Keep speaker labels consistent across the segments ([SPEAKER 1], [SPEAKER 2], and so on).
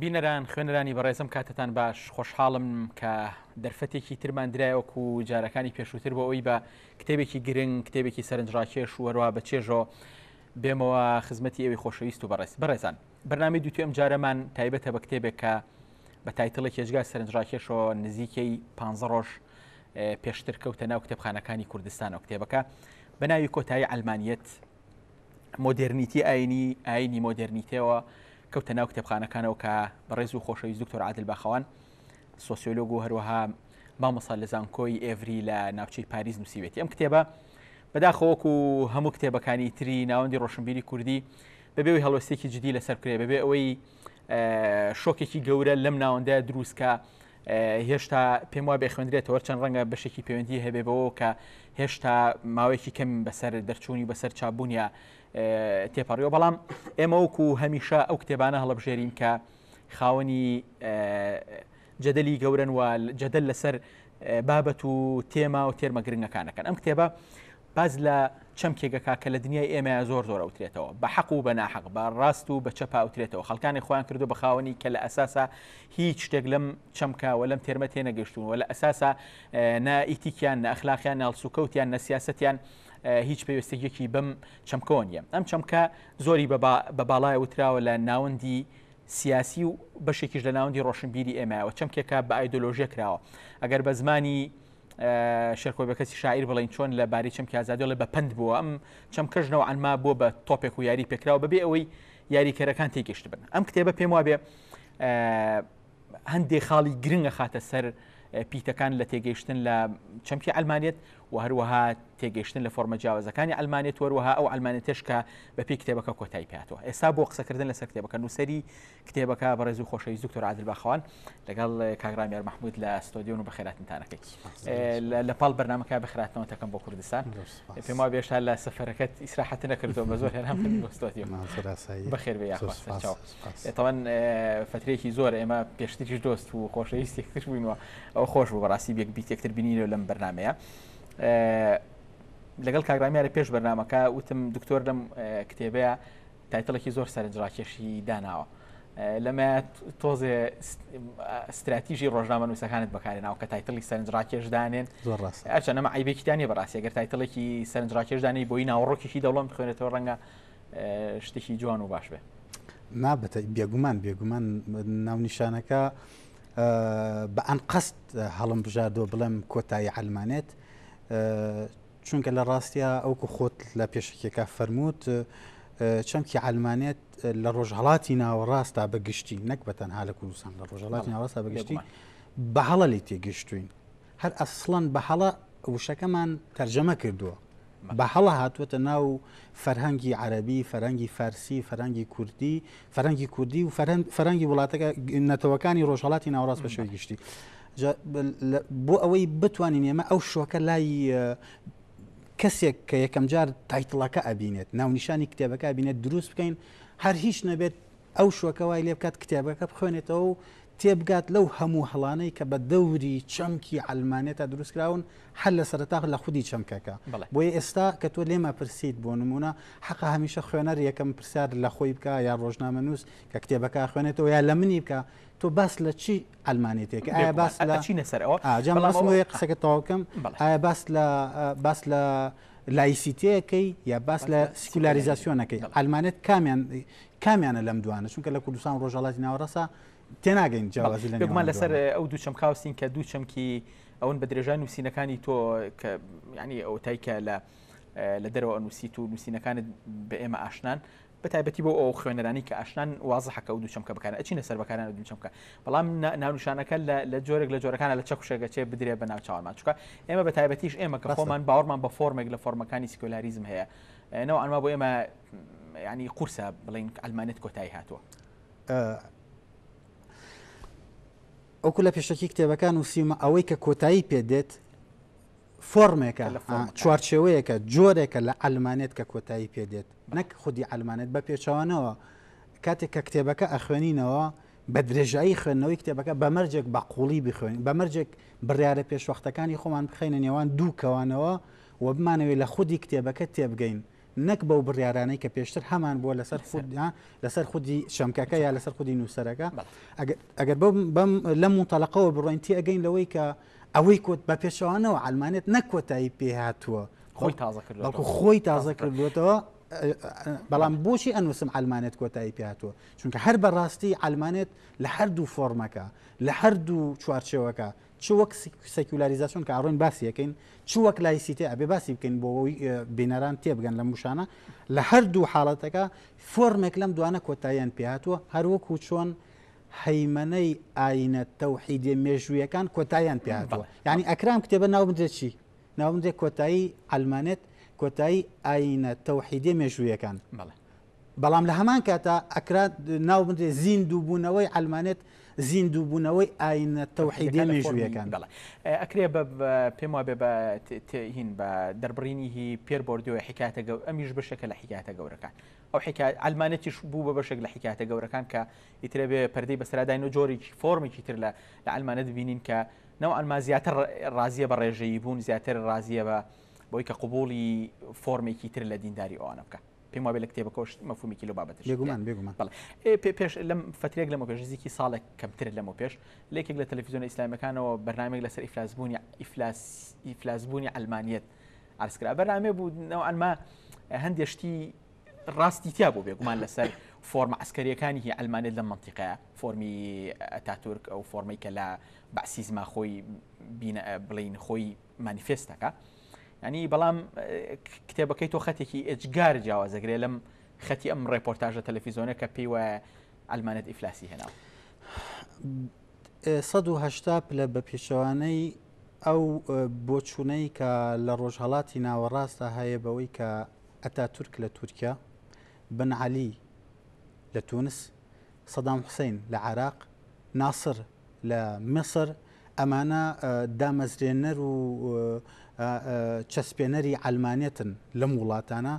[SPEAKER 1] بینەران خوێنەرانی بەڕێزم کاتتان باش خۆشحاڵم کە دەرفەتێکی ترمان درایوەکو و جارەکانی پێشووتر بۆ ئەوی بە کتێبێکی گرنگ کتێبێکی سەرنجڕاکێش و هەروە بە چێژۆ بێمەوە خزمەتی ئەوی خۆشەویست و بەڕێزان بەرنامەی دووتێ ئەم جارەمان تایبەتە بە کتێبێک کە بە تایتڵێک هێژگای سەرنجڕاکێشەوە نزیکەی 15 ڕۆژ پێشتر کەوتە ناو کتێبخانەکانی کوردستانەوە کتێبەکە بە ناوی کۆتایی ئەلمانیەت مۆدرنیتی ئاینی مۆدرنیتەوە کەوتە ناو کتێبخانەکانەوە کە بەڕێز و خۆشەویست دکتۆر عادل باخەوان سۆسیۆلۆگ و هەروەها مامۆستا لە زانکۆی ئێڤری لە ناوچەی پاریس نووسیوێتی. ئەم کتێبە بەداخەوەکو هەموو کتێبەکانی تری ناوەندی ڕۆشنبیری کوردی بەبێەوەی هەڵوەستێکی جدی لەسەر کرێ بەبێ ئەوەی شۆکێکی گەورە لەم ناوەندە دروستکە هێشتا پێم وابێ خوێندرێتەوە چەند ڕەنگە بەشێکی پەیوەندی هەبێبەوە کە هێشتا ماوەیەکی کەم بەسەر دەرچوونی بەسەر چابوونیە تێپەڕیەوە بەڵام ئێمە وەکو هەمیشە ئەو کتێبانە هەڵەبژێرین کە خاوەنی جەدەلی گەورن و جەدەل لەسەر بابەت و تێما و تێرمە گرنگەکانەکەن. ئەم کتێبە باز لە چەمکێگەکە کە لە دنیای ئێمە زۆر ئەوترێتەوە بە حەق و بە ناحەق بە ڕاست و بە چەپا ئەوترێتەوە خەڵکانی خۆیان کردو بە خاوەنی کە لە ئەساسا هیچ شتێک لەم چەمکەوە لەم تێرمە تێنەگەشتون و لە ئەساسا نە ئیتیکیان نە ئەخلاقیان ناڵسوکەوتیان نە سیاسەتیان هیچ پێویستێکی بەم چەمکەوە نیە. ئەم چەمکە زۆری بە باڵای وتراوە لە ناوەندی سیاسی و بەشێکیش لە ناوەندی ڕۆشنبیری ئێمەوە چەمکێکە بە ئایدۆلۆژیە کراوە. ئەگەر بە زمانی شێرکۆبەکەسی شاعیر بڵین چۆن لە باری چەمکی ئازادیۆڵێ بە پند بووە ئەم چەمکەژنەوە ئەنما بۆ بە تۆپێک و یاری پێکراوە بەبێ ئەوەی یاریکەرەکان تێگەشت بن. ئەم کتێبە پێم وابێ هەندێک خاڵی گرنگە خاتە سەر پیتەکان لە تێگەیشتن لە چەمکی ئەلمانیەت و هەروەها تێگەیشتن لە فۆرمە جیاوازەکانی ئەلمانیەت وەروەها ئەو ئەلمانێتش کە بەپی کتێبەکە کۆتایی پێهاتەوە. ئێستا بۆ قسەکردن لەسەر کتێبەکە نووسەری کتێبەکە بەڕێز و خۆشەویست دکتۆر عادل باخەوان لەگەڵ کاگرامێر محمود لە ستۆدیۆ و بەخێراتتانەکەی لە پاڵ بەرنامەکە بەخێراتنەوەتەکەم بۆ کوردستان پێم وابێ هێشتا لە سەفەرەکەت ئیسراحەت نەکردەوە بە زۆر هێنام بۆ ستۆدیۆ بەخێر بێ تەوەن فترێکی زۆر ئێمە پێشتریش دۆست و خۆشەویستێکتر بووینەوە ئەو خۆش بوو بەڕاستی بێک بیتێکتر بینینەوە لەم بەرنامەیە. لەگەڵ کاگرامیارە پێش بەرنامەکە وتم دکتۆر لەم کتێبەیە تایتڵێکی زۆر سەرنجڕاکێشی داناوە لەمە تۆزێ استراتیژی ڕۆژنامە نووسەکانت بەکارێناوە کە تایتڵی سەرنجڕاکێش دانێن ئەرچەند ئەمە عیبێکیدانی بەڕاستی ئەگەر تایتڵێکی سەرنجڕاکێش دانی بۆی ناوەڕۆکێکی دەوڵەم بخوێنێتەوە ڕەنگە شتێکی جوان و باش بێ.
[SPEAKER 2] نابێت بێگومان ناونیشانەکە بە ئەن قەست هەڵم بژاردۆ بڵێم کۆتایی ئەلمانێت چونکە لە ڕاستیە ئەوکو خۆت لە پێشکێکە فەرمووت چەمکی ئەلمانێت لە ڕۆژهەڵاتی ناوەڕاستە بەگشتی نەک بەتەنها لە کوردستان لە ڕۆژهەڵاتی ناوەڕاستە بەگشتی بە هەڵە لی تێگەشتوین هەر ئەسڵەن بە هەڵە وشەکەمان تەرجەمە کردووە بە هەڵە هاتووەتە ناو فەرهەنگی عەرەبی فەرهەنگی فارسی فەرهەنگی کوردی و فەرهەنگی وڵاتەکە نەتەوەکانی ڕۆژهەڵاتی ناوەڕاست بە شێوەی گشتی بۆ ئەوەی بتوانین ئێمە ئەو شوەکە لای کەسێک کە یەکەم جار تایتڵەکە ئەبینێت ناونیشانی کتێبەکە ئەبینێت دروست بکەین هەر هیچ نەبێت ئەو شوەکە وای لێ بکات کتێبەکە بخوێنێتەوە و تێبگات لەو هەموو هەڵانەی کە بە دەوری چەمکی ئەلمانێتە دروستکراون هەر لە سەرەتا لە خودی چەمکەکە بۆیە ئێستا کە تۆ لێمە پرسیت بۆ نمونە حەقا هەمیشە خوێنەر یەکەم پرسیار لە خۆی بکە یا ڕۆژنامە نووس کە کتێبەکە خوێنێتەوە یا لە منی بکە تۆ باس لە چی ئەلمانێتێک ئایا باس لە چینە سەرەوە قسەکە تەواوکەم ئایا باس لە لایسیتەیەکەی یا باس لە سکولاریزاسیۆنەکەی ئەلمانێت کامیانە لەم دوانە چونکە لە کوردستان ڕۆژهەڵاتی ناوەڕاستە تێناگەین جیاوازی لەمان
[SPEAKER 1] لەسەر ئەو دوو چەمکاوستین کە دوو چەمکی ئەوەن بە درێژان نووسینەکانی تۆ کە ینی ئەو تایکە لە دەرەوە نووسیت و نووسینەکانت بە ئێمە ئاشنان بە تایبەتی بۆ ئەو خوێنەرانی کە ئاشنان وازەحەکە و دوو چەمکە بکارن ئەچینە سەر بەکارانە دوو چەمکە بەڵام ناونیشانەکە لە جۆرێک لە جۆرەکانە لە چەکوشەگەچێ بدرێ بە ناو چاوەمان چونکە ئێمە بە تایبەتیش ئێمە کە خۆمان باوەڕمان بە فۆرمێک لە فۆرمەکانی سیکۆلاریزم هەیە نەوە ئەنما بۆ ئێمە ینی قورسە بڵین ئەلمانێت کۆتایی هاتووە.
[SPEAKER 2] ئەوکو لە پێشەکی کتێبەکان وسیمە ئەوەی کە کۆتایی پێدێت فۆرمێکە چوارچێوەیەکە جۆرێکە لە ئەلمانێت کە کۆتایی پێدێت نەک خودی ئەلمانێت بە پێچەوانەوە کاتێک کە کتێبەکە ئەخوێنینەوە بە درێژایی خوێندنەوەی کتێبەکە بە مەرجێک بە قوڵی بخوێن بە مەرجێک بڕیارە پێشوەختەکانی خۆمان بخەینە نێوان دوو کەوانەوە و بمانەوێت لە خودی کتێبەکە تێبگەین نەک بەو بڕیارانەی کە پێشتر هەمان بووە لەسەر خودی شەمکەکە یا لەسەر خودی نووسەرەکە ئەگەر لەم منتەڵقەوە بڕۆین تی ئەگەین لەوەی کە ئەوەی کۆت بە پێشەوانەوە ئەلمانێت نەکۆتایی پێهاتووە بەڵکو خۆی تازە کردوێتەوە بەڵام بۆچی ئەنووسم ئەلمانێت کۆتایی پێهاتووە چونکە هەر بەڕاستی ئەلمانێت لە هەردوو فۆرمەکە لە هەردوو چوارچێوەکە چ وەک سەکولاریزاسیۆن کە ئاڕۆین باسی یەکەین چ وەک لایسیتێ ئەبێ باسی بکەین بۆ ئەوەی بینەران تێبگەن لە موشانە لە هەردوو حاڵەتەکە فۆرمێک لەم دوانە کۆتاییان پێهاتووە هەروەکو چۆن هەیمەنەی ئاینە تەوحیدی مێژوویەکان کۆتاییان پێهاتووە یعنی ئەکرام کتێبە ناو بدرێت چی ناو بدرێت کۆتایی ئەلمانێت کۆتایی ئاینە تەوحیدی مێژوویەکان بەڵام لە هەمان کاتە ئەکرات ناو بدرێت زیندووبوونەوەی ئەلمانێت زیندووبوونەوەی ئاینە تەوحیدی مێژوویەکان
[SPEAKER 1] ئەکرێ پێم وابێ هین بە دەربڕینی هی پێر بردووە حکایەتە ئەمیش بەشێکە لە حکایەتە گەورەکان ئەو ئەلمانەتیش بوو بە بەشێک لە حکایەتە گەورەکان کە ئیترێ بێ پەردەی بەسەراداین و جۆرێکی فۆرمێکی تر لە ئەلمانەت ببینین کە نەو ئەلما زیاتر ڕازیە بە ڕێژەیی بوون زیاتر ڕازیە بە بۆی کە قبوڵی فۆرمێکی تر لە دینداری ئەوانە بکە پێم وابێ لە کتێبەکەش مەفهومێکی لەو بابەتش
[SPEAKER 2] بێگومان
[SPEAKER 1] پێش لەم فترێک لەمە پێش نزیکی ساڵێک کەمتر لەمە پێش لێکێک لە تەلەڤیزیۆنە ئیسلامیەکانەوە بەرنامێک لەسەر ئیفلاسبوونی ئەلمانیەت عرضکرا بەرنامێ بوو نەوەئەنما هەندێک شتی ڕاستی تیا بوو بێگومان لەسەر فۆرمە عسکەریەکانی هی ئەلمانێت لەم منتیقەیە فۆرمی ئەتاتورک ئەو فۆرمەی کە لە بەعسیزما خۆی بڵین خۆی مانیفێستەکە ینی بەڵام کتێبەکەی تۆ خەتێکی ئەجگار جیاوازەگرێ لەم خەتی ئەم ڕێپۆرتاژە تەلەڤیزیۆنە کە پێی وایە ئەلمانێت ئیفلاسی هێناوە
[SPEAKER 2] 180 پلە بە پێشەوانەی ئەو بۆچوونەی کە لە ڕۆژهەڵاتی ناوەڕاستە هەیە بەوەی کە ئەتاتورک لە تورکیا بن عەلی لە تونس سەدام حوسێن لە عێراق ناسر لە میسر ئەمانە دامەزرێنەر و چەسپێنەری ئەلمانێتن لەم وڵاتانە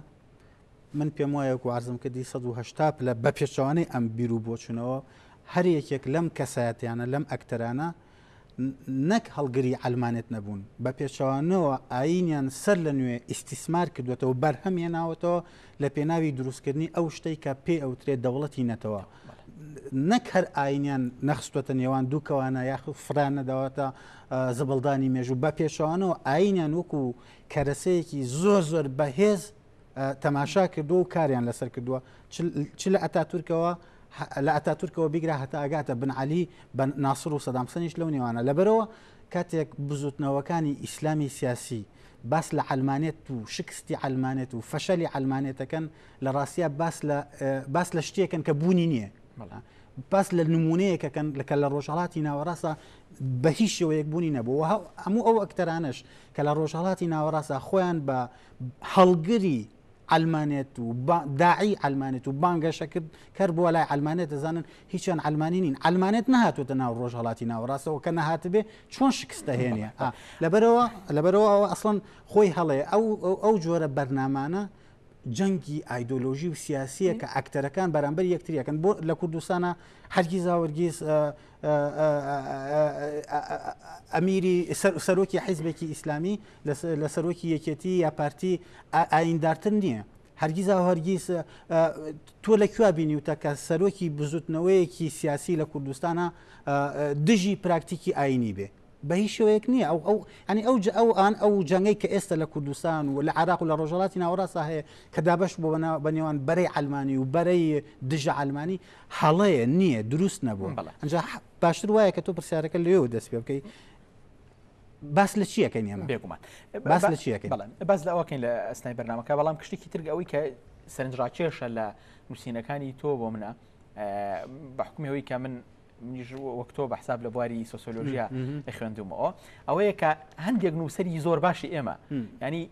[SPEAKER 2] من پێم وایە و عرضم کردی 180 پلە بە پێشەوانەی ئەم بیر و بۆچوونەوە هەر یەکێک لەم کەسایەتیانە لەم ئەکتەرانە نەک هەڵگری ئەلمانێت نەبوون بە پێشەوانەوە ئاینیان سەر لە نوێ ئیستیسمار کردوێتەوە بەرهەمێناوەتەوە لە پێناوی دروستکردنی ئەو شتەی کە پێ ئەوترێت دەوڵەتی نەتەوە نەک هەر ئاینیان نەخستوەتە نێوان دووکەوانە یاخود فران نەداوەتە زبڵدانی مێژوو بە پێشەوانەوە ئاینیان وەکو کەرەسەیەکی زۆر بەهێز تەماشا کردو و کاریان لەسەر کردووە چ لە ئەتاتورکەوە لە ئەتاتورکەوە بیگرا هەتا ئەگاتە بن عەلی بە ناسر و سەدام حوسێنیش لەو نێوانە لەبەرەوە کاتێک بزوتنەوەکانی ئیسلامی سیاسی باس لە ئەلمانێت و شکستی ئەلمانێت و فەشەلی ئەلمانێتەکەن لە ڕاستیە باس لە شتێکن کە بوونی نییە باس لە نمونەیەکەکەن لەکە لە ڕۆژهەڵاتی ناوەڕاستە بە هیچ شێوەیەک بوونی نەبوو هەموو ئەو ئەکتەرانش کە لە ڕۆژهەڵاتی ناوەڕاستە خۆیان بە هەڵگری ئەلمانێت و داعی ئەلمانێت و بانگەشە کرد کەر بووە لای ئەلمانێت دەزانن هیچیان ئەلمانی نین ئەلمانێت نەهاتوتە ناو ڕۆژهەڵاتی ناوەڕاستەوە کە نەهاتبێ چۆن شکستە هێنیە لەبەرەوە ئەسڵەن خۆی هەڵەیە ئەو جۆرە بەرنامانە جەنگی ئایدۆلۆژی و سیاسیە کە ئەکتەرەکان بەرامبەر یەکتریەکەن بۆ لە کوردستانە هەرگیز وەرگیز ئەمیری سەرۆکی حیزبێکی ئیسلامی لە سەرۆکی یەکێتی یا پارتی ئایندارتر نییە هەرگیز هەرگیز تۆ لەکوێ بینی وتە کە سەرۆکی بزوتنەوەیەکی سیاسی لە کوردستانە دژی پراکتیکی ئاینی بێ بە هیچ شوەیەک نییە ئەو جەنگەی کە ئێستا لە کوردستان و لە عێراق و لە ڕۆژهەڵاتی ناوەڕاستە هەیە کە دابەش بۆ بە نێوان بەرەی ئەلمانی و بەرەی دژە ئەلمانی هەڵەیە نییە دروست نەبووە ئەنجا باشتر وایە کە تۆ پرسیارەکە لێوە دەست پێ بکەی باس لە چیەکەین ئێمە
[SPEAKER 1] بێگومان
[SPEAKER 2] باس لە چیەکەین
[SPEAKER 1] باس لە ئەوەکەین لە ئەستنای بەرنامەکە بەڵام کشتێکی تر ئەوەی کە سەرنجڕاکێشە لە نووسینەکانی تۆ بۆ منە بە حکومەوەی کە من وەکتۆ بە حساب لە بواری سۆسیۆلۆژیا خوێندومەوە ئەوەیە کە هەندێک نووسەری زۆر باشی ئێمە ینی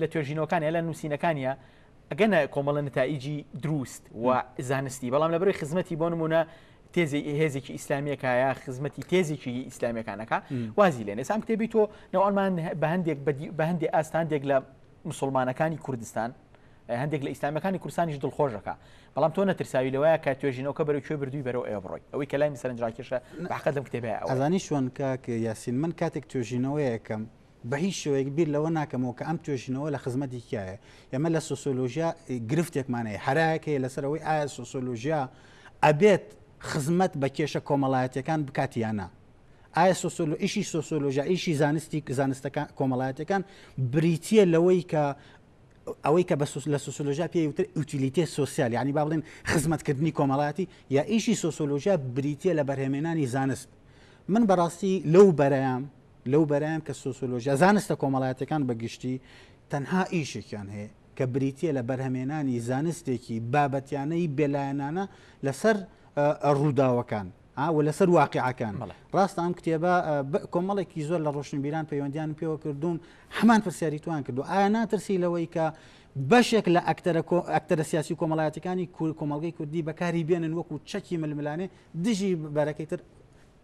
[SPEAKER 1] لە توێژینەوەکانیە لە نووسینەکانیە ئەگەنە کۆمەڵە نتائیجی دروست و زانستی بەڵام لە بەرەوەی خزمەتی بۆ نمونە تێزی هێزێکی ئیسلامیەکە یا خزمەتی تێزێکی ئیسلامیەکانەکە وازی لێنێ سام کتێبی تۆ نەوەڵمان بە هەندێک ئاستاندێک لە مسلمانەکانی کوردستان هەندێک لە ئیسلامیەکانی کوردستانیش دڵخۆشەکە بەڵام تۆ نەترساوی لەوەیە کە توێژینەوەکە بەرەو کوێ بردووی بەرەو ئێوە بڕۆی ئەوەی کە لای سەرنجڕاکێشە بەحقەت لەم کتێبەیە
[SPEAKER 2] ئەزانی شوۆن کاک یاسین من کاتێک توێژینەوەیەکەم بە هیچ شوەیەک بیر لەوە ناکەمەوە کە ئەم توێژینەوە لە خزمەتی کایە ئێمە لە سۆسیۆلۆژیا گرفتێکمانەیە هەرایەکەیە لەسەرەوەی ئایا سۆسیۆلۆژیا ئەبێت خزمەت بە کێشە کۆمەڵایەتەکان بکاتیانە ئایا ئیشی سۆسیۆلۆژیا ئیشی زانستەکان کۆمەڵایەتەکان بریتە لەوەی کە ئەوەی کە لە سۆسیۆلۆژیا پێی وتر ئوتیلیتێ سۆسیال یعنی با بڵێن خزمەتکردنی کۆمەڵایەتی یا ئیشی سۆسیۆلۆژیا بریتە لە بەرهێمێنانی زانست من بەڕاستی لەو بەرایام کە سۆسیۆلۆژیا زانستە کۆمەڵایەتەکان بەگشتی تەنها ئیشێکیان هەیە کە بریتە لە بەرهەمێنانی زانستێکی بابەتیانەی بێلایەنانە لەسەر ڕووداوەکان و لەسەر واقعەکان ڕاستە ئەم کتێبە کۆمەڵێکی زۆر لە ڕۆشنبیران پەیوەندیان پێوە کردوون هەمان پرسیاری توان کردو ئایا ناترسی لەوەی کە بەشێک لە ئەکتەرە سیاسی کۆمەڵایەتەکانی کۆمەڵگەی کوردی بەکاری بێنن وەکو چەکی ململانێ دژی بەرەکەی تر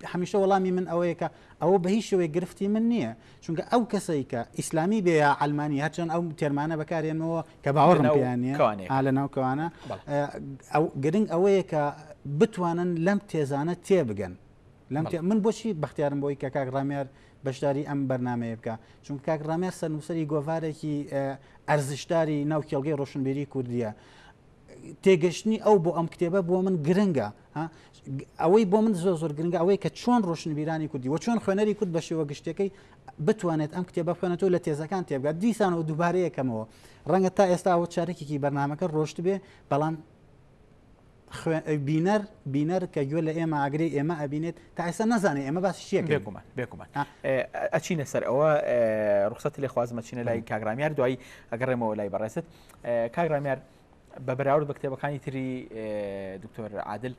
[SPEAKER 2] هەمیشە وەڵامی من ئەوەیە کە ئەوە بە هیچ شوەیە گرفتی من نییە چونکە ئەو کەسەی کە ئیسلامی بێ یا ئەلمانی هەرچەند ئەو تێرمانە بەکارێنەوە کە باوەڕم پێیانە لە ناوکەوانە گرنگ ئەوەیە کە بتوانن لەم تێزانە تێبگەن من بۆچی بەختیارم بۆی کە کاک ڕامێر بەشداری ئەم بەرنمەیە بکە چونکە کاک ڕامێر سەرنووسەری گۆڤارێکی ئەرزشداری ناو کێڵگەی ڕۆشنبیری کوردیە تێگەشتنی ئەو بۆ ئەم کتێبە بۆ من گرنگە ئەوەی بۆ من زۆر گرنگە ئەوەی کە چۆن ڕۆشنبیرانی کوردی و چۆن خوێنەری کورد بە شێوە گشتەکەی بتوانێت ئەم کتێبە خوێنێتەوە لە تێزەکان تێبگات دیسانەوە دووبارەیە یەکەمەوە ڕەنگە تا ئێستا ئەوە چارێکێکی بەرنمەکە ڕۆشت بێ بەڵام بینەر کە گوێ لە ئێمە ئاگری ئێمە ئەبینێت تا ئێستا نەزانێت ئێمە باسی شیە
[SPEAKER 1] بێکومان ئەچینە سەر ئەوە ڕوخسەتی لێ خوازمە چینە لای کاگرامیار دوایی ئەگەڕێمەوە لای بەڕێست کاگرامیار بە بەراورد بە کتێبەکانی تری دکتۆر عادل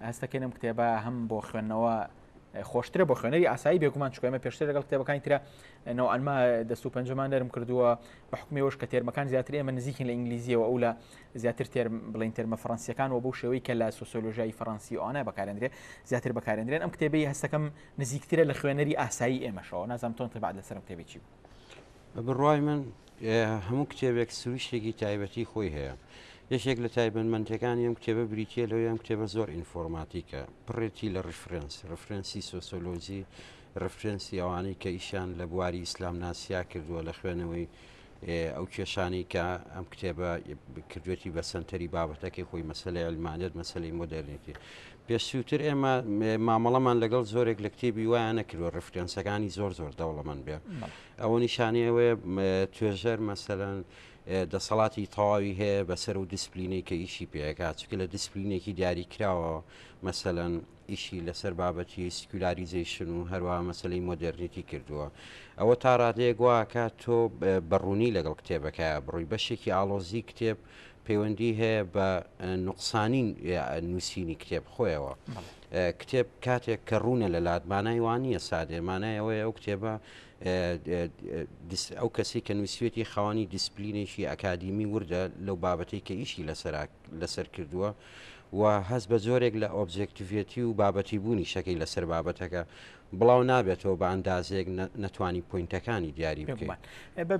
[SPEAKER 1] هەستەکەێنم کتێبە هەم بۆ خوێندنەوە خۆشترە بۆ خوێنەری ئاسایی بێگومان چکۆمە پێشتر لەگەڵ کتێبەکانی ترە نەوەئەنما دەست و پەنجەمان دەرم کردووە بە حکومیەوەش کە تێرمەکان زیاتر ئێمە نزیکن لە ئینگلیزیەوە ئەو لە زیاتر بڵین تێرمە فەڕەنسیەکان و بۆ شێوەی کە لە سۆسیۆلۆژیای فەڕەنسی ئەوانە بەکارێنرێ زیاتر بەکارێنرێن ئەم کتێبەی هەستەکەم نزیکترە لە خوێنەری ئاسایی ئێمەشەوە نازانم تۆن تبعات لەسەر کتێبێکی
[SPEAKER 3] بوو بڕوای من هەموو کتێبێک سروشتێکی تایبەتی خۆی هەیە یەکێک لە تایبەتمەندەکانی ئەم کتێبە بریتە لەوەی ئەم کتێبە زۆر ئینفۆرماتیکە پڕێتی لە ڕفرەنسی سۆسیۆلۆژی ڕفرەنسی ئەوانەی کە ئیشان لە بواری ئیسلام ناسیا کردووە لە خوێنەوەی ئەو کێشانی کە ئەم کتێبە کردوێتی بە سنتەری بابەتەکەی خۆی مەسەلەی ئەلمانیەت مەسەلەی مۆدرنیتی پێشووتر ئێمە مامەڵەمان لەگەڵ زۆرێک لە کتێبی وایە نەکردوە ڕفرەنسەکانی زۆر دەوڵەمەند بێ ئەوە نیشانەیەوەیە توێژەر مەسەلەن دەسەڵاتی تەواوی هەیە بەسەر و دیسپلینەی کە ئیشی پێکات چکە لە دیسپلینێکی دیاری کراوە مەسەلەن ئیشی لەسەر بابەتی سکولاریزیشن و هەروە مەسلەی مۆدرنیتی کردووە ئەوە تا ڕادەیە گواکات تۆ بەڕوونی لەگەڵ کتێبەکە بڕووی بەشێکی ئاڵۆزی کتێب پەیوەندی هەیە بە نوقسانین نووسینی کتێب خۆیەوە کتێب کاتێک کە ڕوونە لە لاتمانای وانە سادێمانایەوەی ئەو کتێبە ئەو کەسی کە نووسێتی خاوەنی دیسپلینێکی ئەکادیمی وردە لەو بابەتی کە ئیشی لەسەر کردووە و هەست بە زۆرێک لە ئۆبجێکتیڤێتی و بابەتی بوونی شەکەی لەسەر بابەتەکە بڵاو نابێتەوە بە ئەندازێک نەتوانی پوینتەکانی دیاری بکەین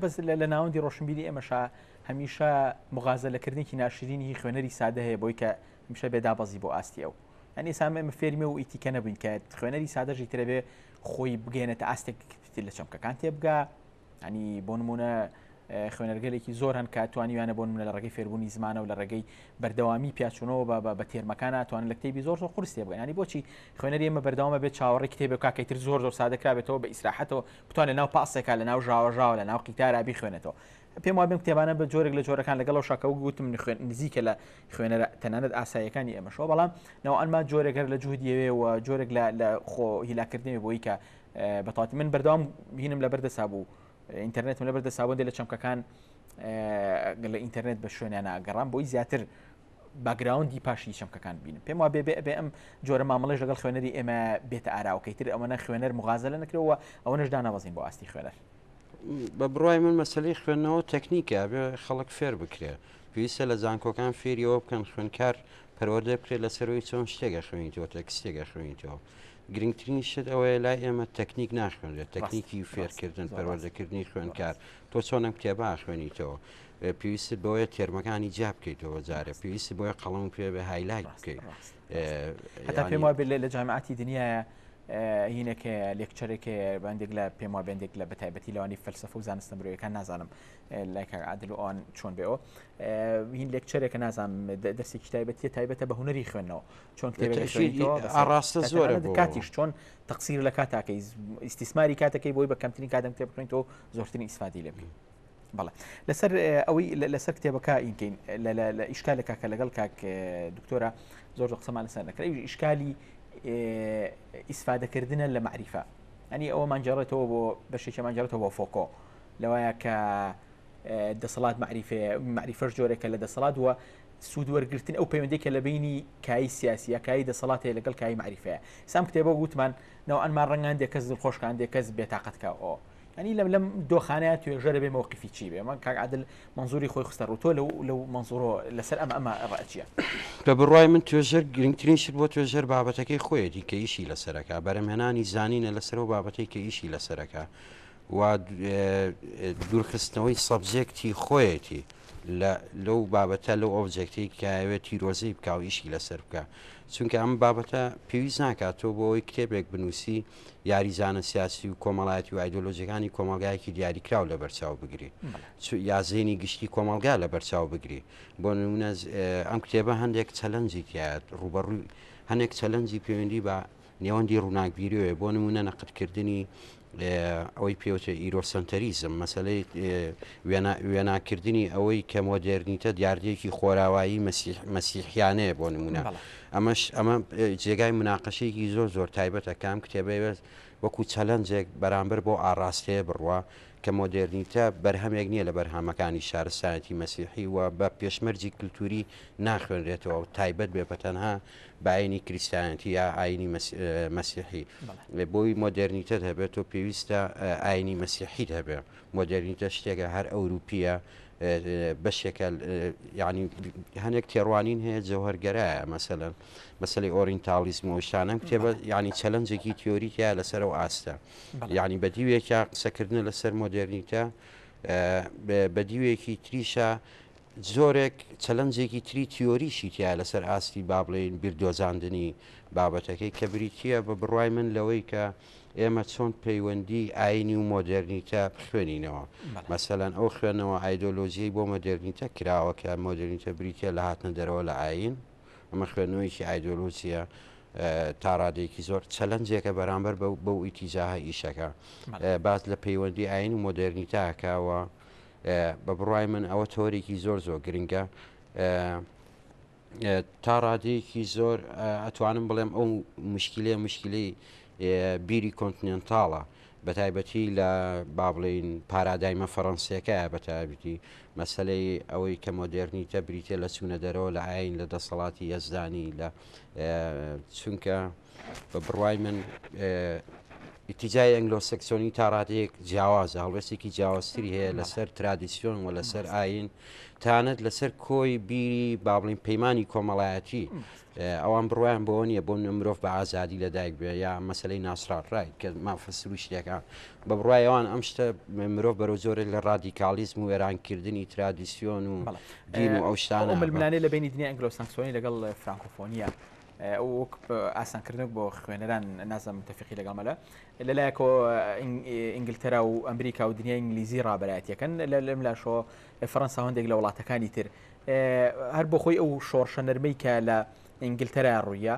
[SPEAKER 1] بەس لە ناوەندی ڕۆشنبیری ئێمەشا هەمیشە مغازەلەکردنی ناشرینی خوێنەری سادە هەیە بۆی کە هەمیشە بێدابەزی بۆ ئاستی ئەو ئەنی سامە فێرمە و ئیتیکە نەبووین کە خوێنەری سادەژی ترەبێ خۆی بگەێنێتە ئاستێک لە چەمکەکان تێبگا ئەنی بۆ نمونە خوێنەرگەلێکی زۆر هەن کە توانیوانە بۆ نمونە لە ڕێگەی فێربوونی زمانە و لە ڕێگەی بەردەوامی پیاچوونەوە بە تێرمەکان توانن لە کتێبی زۆر قورس تێبگەن ینی بۆچی خوێنەری ئێمە بەردەوامە بێت چاوەڕێی کتێبێک کاکەیتر زۆر سادەکرابێتەوە بە ئیسراحەتەوە بتوانێت لە ناو پاسێکا لە ناو ژاوە لە ناو قیتارا بیخوێنێتەوە پێم وابێن کتێبانە بە جۆرێک لە جۆرەکان لەگەڵەوە شاکەوە گوتم نزیکە لە خوێنەرە تەنانەت ئاساییەکانی ئێمەشەوە بەڵام نەوەئەنما جۆرێکەر لە جوودیەوێ و جۆرێک لە خۆ هیلاکردنەوە بۆی کە بەتاتی من بەردەوام بینم لە بەردەسا بوو ئینتەرنێتم لە بەردەسا بوو لە چەمکەکان لە ئینتەرنێت بە شوێنیانە ئەگەڕام بۆی زیاتر باگراوندی پاشی چەمکەکان بینم پێم وابێ بێ ئەم جۆرە مامەڵەش لەگەڵ خوێنەری ئێمە بێتە ئاراوکەیتر ئەوەنە خوێنەر مغازەلە نەکرەوە ئەوەنەش دانەوەزین بۆ ئاستی خوێنەر
[SPEAKER 3] بە بڕای من مەسلەی خوێندنەوە تەکنیکە بێ خەڵک فێر بکرێ پێویستە لە زانکۆکان فێریەوە بکەن خوێندکار پەروەردە بکرێت لەسەرەوەی چۆن شتێگە خوێنیتەوە تەکستێگە خوێنیتەوە گرنگترین شت ئەوەیە لای ئێمە تەکنیک ناخوێنرێت تەکنیکی فێرکردن پەروەردەکردنی خوێندکار تۆ چۆنم کتێبە خوێنیتەوە پێویست بۆیە تێرمەکانی جا بکەیتەوە جارە پێویست بۆیە قەڵم پێ بە هایلایت بکەیت
[SPEAKER 1] هەتا پێم وابێت لە جامعاتی دنیاە هینێکە لێکچەرێکە بەندێک لە پێم وا بێندێک لە بەتایبەتی لەوانی فەلسەفە و زانستە مرۆیەکان نازانم لای کاک عادل و ئەوان چۆن بێەوە هین لێکچەرێکە نازانم دەستێکی تایبەتیە تایبەتە بە هونەری خوێندنەوە چۆن
[SPEAKER 3] ڕاستە زۆرە
[SPEAKER 1] کاتیش چۆن تەقسیر لە کاتاکەی ئیستیسماری کاتەکەی بۆی بە کەمترین کاتم کتێب بکەیتەوە زۆرترین ئیسفادی لێ بکەین. بەڵێ لەسەر ئەوەی لەسەر کتێبەکە ئینکەین لە ئیشکالێکا کە لەگەڵ کاک دکتۆرە زۆر قسەمان لەسەر نەکرد ئیشکالی ئیسفادەکردنە لە معریفە ئەنی ئەوە مانجارێتەوە بۆ بەشێکی مانجارێتەوە بۆ فۆکۆ لەوایە کە دەسەڵات معریفەش جۆرێکە لە دەسەڵات وە سوود وەرگرتن ئەو پەیوەندێکە لە بینی کایی سیاسیە کایی دەسەڵات هەیە لەگەڵ کایی معریفەیە سام کتێبە گوتمان نەوەئەنمان ڕەنگان دێک کەس دڵخۆشکان دێک کەس بێتاقەتکەەوە ینی لەم دۆخانەیە توێژەرە بێ مەوقفی چی بێ من کاک عادل منزوری خۆی خستە ڕوتۆ لەو منزورۆ لەسەر ئەمە ڕاچیە
[SPEAKER 3] بە بڕای من توێژەر گرنگترین شت بۆ توێژەر بابەتەکەی خۆیەتی کە ئیشی لەسەرەکە بەرەمهێنانی زانینە لەسەرەوە بابەتەی کە ئیشی لەسەرەکە و دوورخستنەوەی سەبجێکتی خۆیەتی لەو بابەتە لەو ئۆبجێکتی کەوێت تیرۆزی بکە و ئیشی لەسەر بکە چونکە ئەم بابەتە پێویست ناکاتەوە بۆ ئەوی کتێبێک بنووسی یاریزانە سیاسی و کۆمەڵایەتی و ئایدۆلۆژیەکانی کۆمەلگایەکی دیاریکراو لە بەرچاو بگری یازێنی گشتی کۆمەلگا لە بەرچاو بگری بۆ نمونە ئەم کتێبە هەندێک چەلەنجی تایەت ڕوبەڕووی هەندێک چەلەنجی پەیوەندی بە نێوەندی ڕووناکبیریوێ بۆ نمونە نەقدکردنی ئەوەی پێوتە ئیرۆسنتەریزم مەسلەی وێناکردنی ئەوەی کە مۆدررنیتە دیاردەیەکی خۆراوایی مەسیحیانەیە بۆ نمونە ئەمە جێگای مناقەشەیەکی زۆر تایبەتە کام کتێبەوێت وەکو چەلەنجێک بەرامبەر بۆ ئاڕاستەیە بڕوە کە مۆدررنیتە بەرهەمێک نییە لە بەرهەمەکانی شارستانەتی مەسیحی و بە پێشمەرجی کللتوری ناخوێنرێتەوە و تایبەت بێ بەتەنها بەعینی کریسیانەتی یا ئاینی مەسیحی بۆی مۆدررنیتە هەبێت و پێویستە ئاینی مەسیحیت هەبێ مۆدررنیتە شتێکە هەر ئەوروپیە بەشێکە ینی هەندێک تێڕوانین هەیە جەوهەرگەرایە مەسەلەن مەسلەی ئۆرینتالیزم و شتانە کتێبە ینی چەلەنجێکی تیۆریتیا لەسەر و ئاستە ینی بەدیوێکە قسەکردن لەسەر مۆدررنیتە بەدیوێکی تریشە زۆرێک چەلەنجێکی تری تیۆریشی تیا لەسەر ئاستی با بڵێن بیردۆزاندنی بابەتەکەی کە بریتە بە بڕای من لەوەی کە ئێمە چۆن پەیوەندی ئاینی و مۆدررنیتە خوێنینەوە مەسەلەن ئەو خوێنەوە ئایدۆلۆژیی بۆ مۆدررنیتە کراوە کە مۆدررنیتە بریتە لە هاتنە دەرەوە لە ئاین ئەمە خوێنەوەیکی ئایدۆلۆژیە تا ڕادێکی زۆر چەلەنجێکە بەرامبەر بەو ئیتیجاها ئیشەکە باز لە پەیوەندی ئاین و مۆدررنیتاکەوە بە بڕای من ئەوە تۆرێکی زۆر گرنگە تا ڕادەیەکی زۆر ئەتوانم بڵێم ئەو مشکلەی بیری کۆنتیننتاڵە بە تایبەتی لە با بڵێن پارادایمە فەڕەنسیەکە بە تایبەتی مەسلەی ئەوەی کە مۆدررنیتە بریتە لە چوونە دەرەوە لە ئاین لە دەسەڵاتی یەزدانی لە چونکە بە بڕای من ئیتیجای ئەنگلۆسەکسۆنی تا ڕادەیەک جیاوازە هەڵوێستێکی جیاوازتری هەیە لەسەر ترادیسیۆن و لەسەر ئاین تانەت لەسەر کۆی بیری با بڵین پەیمانی کۆمەڵایەتی ئەوان بڕوایان بۆ نییە بۆ مرۆڤ بە ئازادی لەدایک بێ یا مەسلەی ناسراڕای کە مافەسر و شتێکە بە بڕای ئەوان ئەم شتە مرۆڤ بەرەو زۆرێک لە ڕادیکالیزم و وێرانکردنی ترادیسیۆن و دین و ئەو شتانە
[SPEAKER 1] ململانێ لە بینی دنیا ئەنگلۆساکسۆنی لەگەڵ فرانکۆفۆنیە وەک ئاسانکردن بۆ خوێنەران نازم متفقی لەگەڵمەلە لەلایەکەوە ئینگلتەرا و ئەمریکا و دنیای ئینگلیزی ڕابەرایەتیەکەن لەم لاشۆ فەڕەنسا هەندێک لە وڵاتەکانی تر هەر بۆ خۆی ئەو شۆڕشە نەرمەی کە لە ئینگلتەرا ڕوویە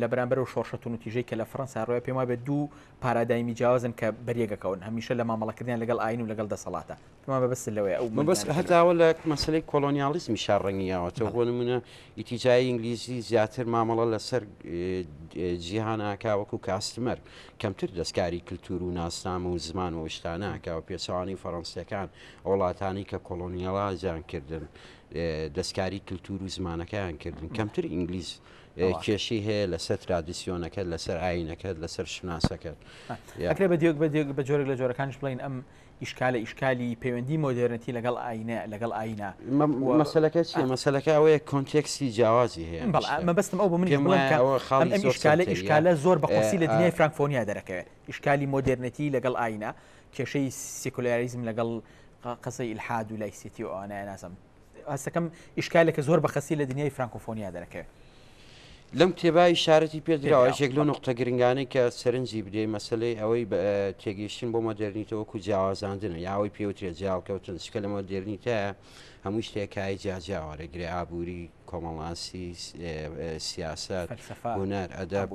[SPEAKER 1] لە بەرامبەر و شۆڕشە و نتیژەی کە لە فەڕەنسا ڕۆیە پێم وایە بە دوو پارادایمی جیاوازن کە بەریەکەکەون هەمیشە لە مامەڵەکردیان لەگەڵ ئاین و لەگەڵ دەسەڵاتە پێم وایە بەبەست لەوەیە ئەو
[SPEAKER 3] بەس هەتاوە لە مەسلەی کۆلۆنیالیزمی شارڕەنگیاوەتەوە بۆ نمونە ئیتیجای ئینگلیزی زیاتر مامەڵە لەسەر جیهاناکا وەکو کاستمەر کەمتر دەستکاری کللتور و ناسنامە و زمان و شتاناکەوە پێچەوانی فەڕەنسیەکان وڵاتانی کە کۆلۆنیاڵازیان کردن دەستکاری کللتور و زمانەکەیان کردن کەمتر ئینگلیز کێشی هەیە لەسەر ترادیسیۆنەکەت لەسەر ئاینەکەت لەسەر شناسەکەت
[SPEAKER 1] ئەکرێ بە جۆرێک لە جۆرەکانش بڵین ئەم ئیشکالی پەیوەندی مۆدررنەتی لەگەڵ ئاینە
[SPEAKER 3] مەسەلەکە چیە مەسەلەکە ئەوەیە کۆنتێکسی جیاوازی هەیە
[SPEAKER 1] مەبەستم ئەو بۆ من بڵم ئیشکالە زۆر بەقۆسی لە دنیای فرانکفۆنیا دەرەکەوێت ئیشکالی مۆدررنەتی لەگەڵ ئاینە کێشەی سیکولاریزم لەگەڵ قسەی ئیلحاد و لایسیەتی و ئەوانە نازم هەستەکەم ئیشکالێکە زۆر بەخەسی لە دنیای فرانکۆفۆنیا دەرەکەوێت
[SPEAKER 3] لەم کتێبای شارەتی پێدراوە یەکێک لەو نقطە گرنگانەی کە سەرنجی بدەی مەسلەی ئەوەی تێگەیشتن بۆ مۆدرنیتەوەکو جیاوازاندنە یاوەی پێوترێت جیاوکەوتن شکە لە مۆدرنیتە هەموو شتێکایی جیاجیاوەرەگرێ ئابووری کۆمەڵاسی سیاست هوەر ئەدەب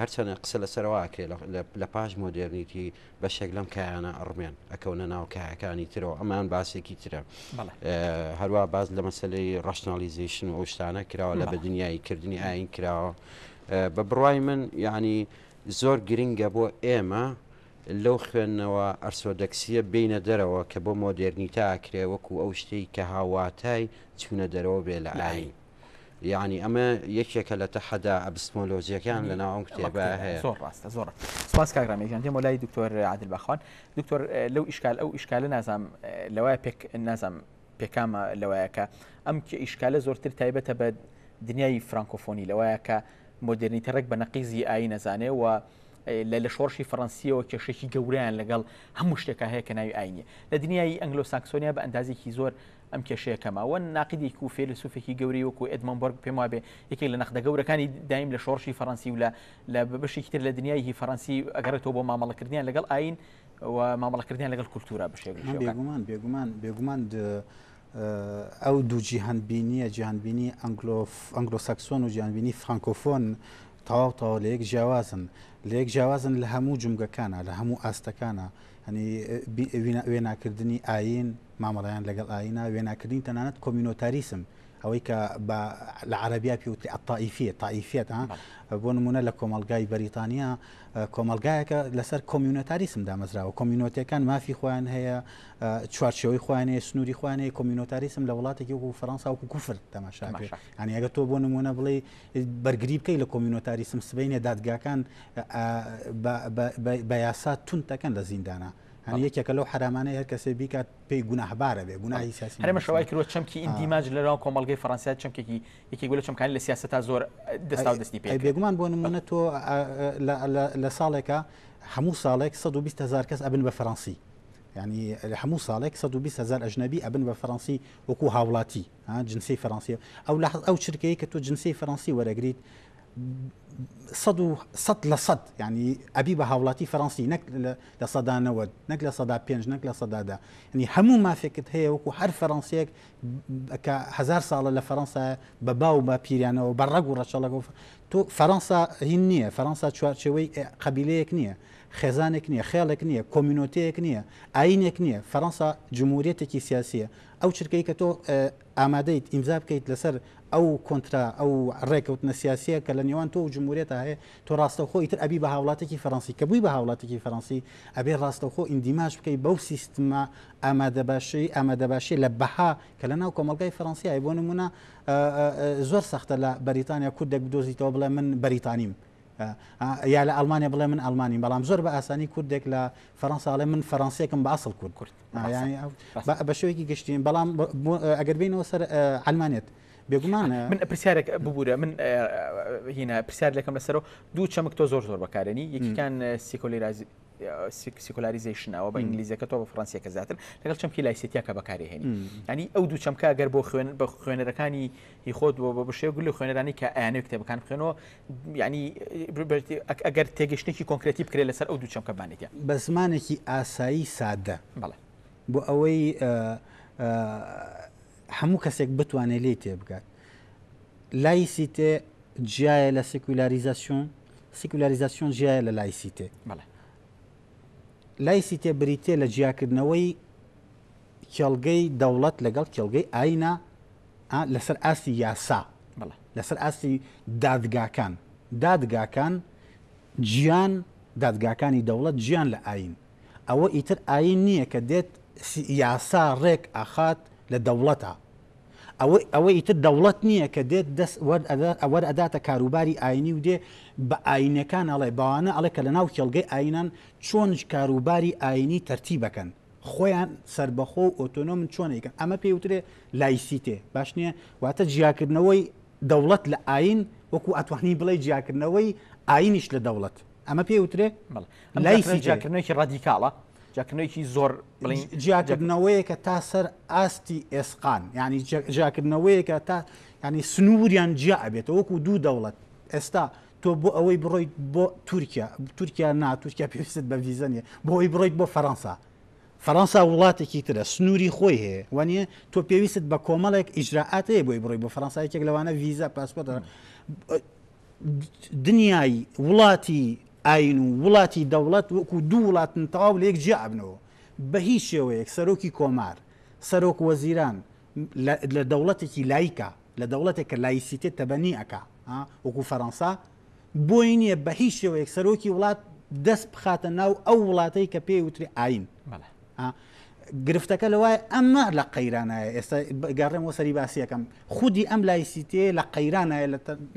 [SPEAKER 3] هەرچەنە قسە لەسەرواکرێ لە پاش مۆدرنیتی بەشێک لەم کایانە ئەڕمێن ئەکەونە ناو کایەکانی ترەوە ئەمان باسێکی ترە هەروە باز لە مەسلەی ڕەشنالیزیشن و شتانە کراوە لە بە دنیای کردنی ئاین کراوە بە بڕوای من یعنی زۆر گرنگە بۆ ئێمە لەو خوێندنەوە ئەرسۆدەکسیە بینە دەرەوە کە بۆ مۆدرنیتا ئاکرێ وەکو ئەو شتەی کە هاواتای چوونە دەرەوە بێ لە ئاین یعنی ئەمە یەکێکە لە تەحەدا ئەبستمۆلۆژیەکان لە ناو ئەم کتێبە هەیە
[SPEAKER 1] زۆر ڕاستە زۆر سپاس کاگرامێکیان دێمە لای دکتۆر عادل بەخوان دکتۆر لەو ئیشکال ئەو ئیشکالە نازام لەوایە پێک نازام پێکامە لەوایە کە ئەم ئیشکالە زۆرتر تایبەتە بە دنیای فرانکۆفۆنی لەوایە کە مۆدرنیتە ڕێک بە نەقیزی ئاین نەزانێ و لە شۆڕشی فەڕەنسیەوە کێشێکی گەوریان لەگەڵ هەموو شتێکە هەیە کە ناوی ئاینیە لە دنیای ئەنگلۆ ساکسۆنیا بە ئەندازێکی زۆر ئەم کێشەیەکەمەوە ناقیدێکی و فێلسوفێکی گەوری وەکو ئێدمەنبەرگ پێم وابێ یەکێک لە نەخدە گەورەکانی دایم لە شۆڕشی فەڕەنسی و لە بەشێکی تر لە دنیای فەڕەنسی ئەگەڕێتەوە بۆ مامەڵەکردیان لەگەڵ ئاین و مامەڵەکردیان لەگەڵ کولتورە بەشێک
[SPEAKER 2] بێگومان ئەو دوو جیهانبینیە جیهانبینی ئەنگلۆ ساکسۆن و جیهانبینی فرانکۆفۆن تەواو لە یەک جیاوازن لە یەک جیاوازن لە هەموو جمگەکانە لە هەموو ئاستەکانە هەنی وێناکردنی ئاین مامەڵەیان لەگەڵ ئاینە وێناکردنی تەنانەت کۆمینۆتاریسم ئەوەی کە لە عەرەبیا پێوتری تائیفیەت بۆ نمونە لە کۆمەلگای بەریتانیا کۆمەلگایەکە لەسەر کۆمیونۆتاریسم دامەزراوە کۆمیونۆتیەکان مافی خۆیان هەیە چوارچەوەی خۆیان هەیە سنووری خۆیان هەیە کۆمیونۆتاریسم لە وڵاتێکی وەکو فەڕەنسا وەکو کوفر تەماشاکرێت یعنی ئەگەر تۆ بۆ نمونە بڵێ بەرگری بکەی لە کۆمیونۆتاریسم سبەینێ دادگاکان بە یاسا تونتەکەن لە زیندانە هەنی یەکێکە لەو حرامانەی هەر کەسێ بیکات پێی گوناهبارە بێ گوناهی سیاسی
[SPEAKER 1] هەرێمە شەوای کردوە چەمکی ئیندیماج لەناو کۆمەڵگەی فەڕەنسا چەمکێکی یەکێک لە چەمکانی لە سیاسەتا زۆر دەستا و دەستی پێ
[SPEAKER 2] بێگومان بۆ نمونە تۆ لە ساڵێکە هەموو ساڵێک 120,000 کەس ئەبن بە فەڕەنسی یعنی لە هەموو ساڵێک 120,000 ئەژنەبی ئەبن بە فەڕەنسی وەکو هاوڵاتی جنسی فەڕەنسی ئەو چرکەیە کە تۆ جنسی فەڕەنسی وەرەگریت 100% يعني أبي بهاولاتي فرنسي نك لصدا نود نك لصدا بينج نك لصدا دا يعني همو ما فكت هي وكو حرف فرنسيك كهزار صالة لفرنسا بباو با بيريانا وبرقو رشالة تو فرنسا هي نية فرنسا شوي قبيليك نية خزانك نية خيالك نية كوميونيتيك نية عينك نية فرنسا جمهوريتك سياسية أو شركة كتو آماديت إمزاب كيت لسر أو كونترا أو ريكوتنا سياسية كالنيوان تو جمهوريتها هي تو راستوخو يتر أبي بهاولاتك فرنسي كبوي بهاولاتك فرنسي أبي راستوخو اندماج بكي بو سيستما آماده باشي لبها كلنا وكمالجاي فرنسي يبون منا زور سخت لبريطانيا كودك بدوزي تو بلا من بريطانيم يا لألمانيا بلا من ألماني بلام زور بأساني كودك لفرنسا على من فرنسية كم بأصل كود يعني بشوي كي قشتين بلام أقربين وصل علمانية بێگومان
[SPEAKER 1] من پرسیارێک ببوورە من هینە پرسیار لەکەم لەسەرەوە دوو چەمک تۆ زۆر بەکارێنی یەکیکان سیکۆلاریزیشنەوە بە ئینگلیزیەکە تۆ بە فڕەنسیەکە زیاتر لەگەڵ چەمکی لایسیەتیاکە بەکارهێنی ینی ئەو دوو چەمکە ئەگەر بە خوێنەرەکانی هی خۆت بە بەشێ گولی خوێنەرانی کە ئەیانەوە کتێبەکان بخوێنەوە ینی ئەگەر تێگەشتێکی کۆنکرێتی بکرێت لەسەر ئەو دوو چەمکە بانێتە
[SPEAKER 2] بە زمانێکی ئاسایی سادە
[SPEAKER 1] بەڵێ
[SPEAKER 2] بۆ ئەوەی هەموو کەسێک بتوانێت لێ تێبگات لایسیتێ جیایە لە سیکولاریزاسیۆن جیایە لە لایسیتێ لایسیتێ بریتێ لە جیاکردنەوەی کێڵگەی دەوڵەت لەگەڵ کێڵگەی ئاینە لەسەر ئاستی یاسا لەسەر ئاستی دادگاکان گیان دادگاکانی دەوڵەت گیان لە ئاین ئەوە ئیتر ئاین نییە کە دێت یاسا ڕێک ئاخات لە دەوڵەتە ئەوە ئیتر دەوڵەت نییە کە دێت دەست ئەوە ئەداتە کاروباری ئاینی و دێ بە ئاینەکان ئەڵێ باوانە ئەڵێ کە لە ناو کێڵگەی ئاینان چۆن کاروباری ئاینی تەرتیبەکەن خۆیان سربەخۆ و ئۆتۆنۆمن چۆنێکن ئەمە پێوترێ لایسیتێ باش نییە واتە جیاکردنەوەی دەوڵەت لە ئاین وەکو ئەتوانی بڵێ جیاکردنەوەی ئاینیش لە دەوڵەت ئەمە پێوترێ
[SPEAKER 1] لایسیجیاکردنەوەی ڕادیکاڵە جاکردنەوەیکی زۆر
[SPEAKER 2] جیاکردنەوەیەکە تا سەر ئاستی ئێسقان یعنی جیاکردنەوەیەکە تا ینی سنووریان جیا ئەبێتەوە وەکو دوو دەوڵەت ئێستا تۆ بۆ ئەوەی بڕۆیت بۆ تورکیا نا تورکیا پێویست بە ڤیزە نیە بۆ ئەوی بڕۆیت بۆ فەڕەنسا وڵاتێکی ترە سنووری خۆی هەیە وانە تۆ پێویست بە کۆمەڵێک ئیجراعات هەیە بۆی بڕۆی بۆ فەڕەنسایەکێک لەوانە ڤیزە پاسپۆرت دنیای وڵاتی ئاین و وڵاتی دەوڵەت وەکو دوو وڵاتن تەواو لە یەک جیا ئەبنەوە بە هیچ شێوەیەک سەرۆکی کۆمار سەرۆک وەزیران لە دەوڵەتێکی لایکە لە دەوڵەتێک کە لایسیتێت تەبەنی ئەکا وەکو فەڕەنسا بۆی نییە بە هیچ شێوەیەک سەرۆکی وڵات دەست بخاتە ناو ئەو وڵاتەی کە پێی وتری ئاین گرفتەکە لەوایە ئەمە لە قەیرانایە ئێستا گەڕێمەوە سەری باسیەکەم خودی ئەم لایسیتێ لە قەیرانایە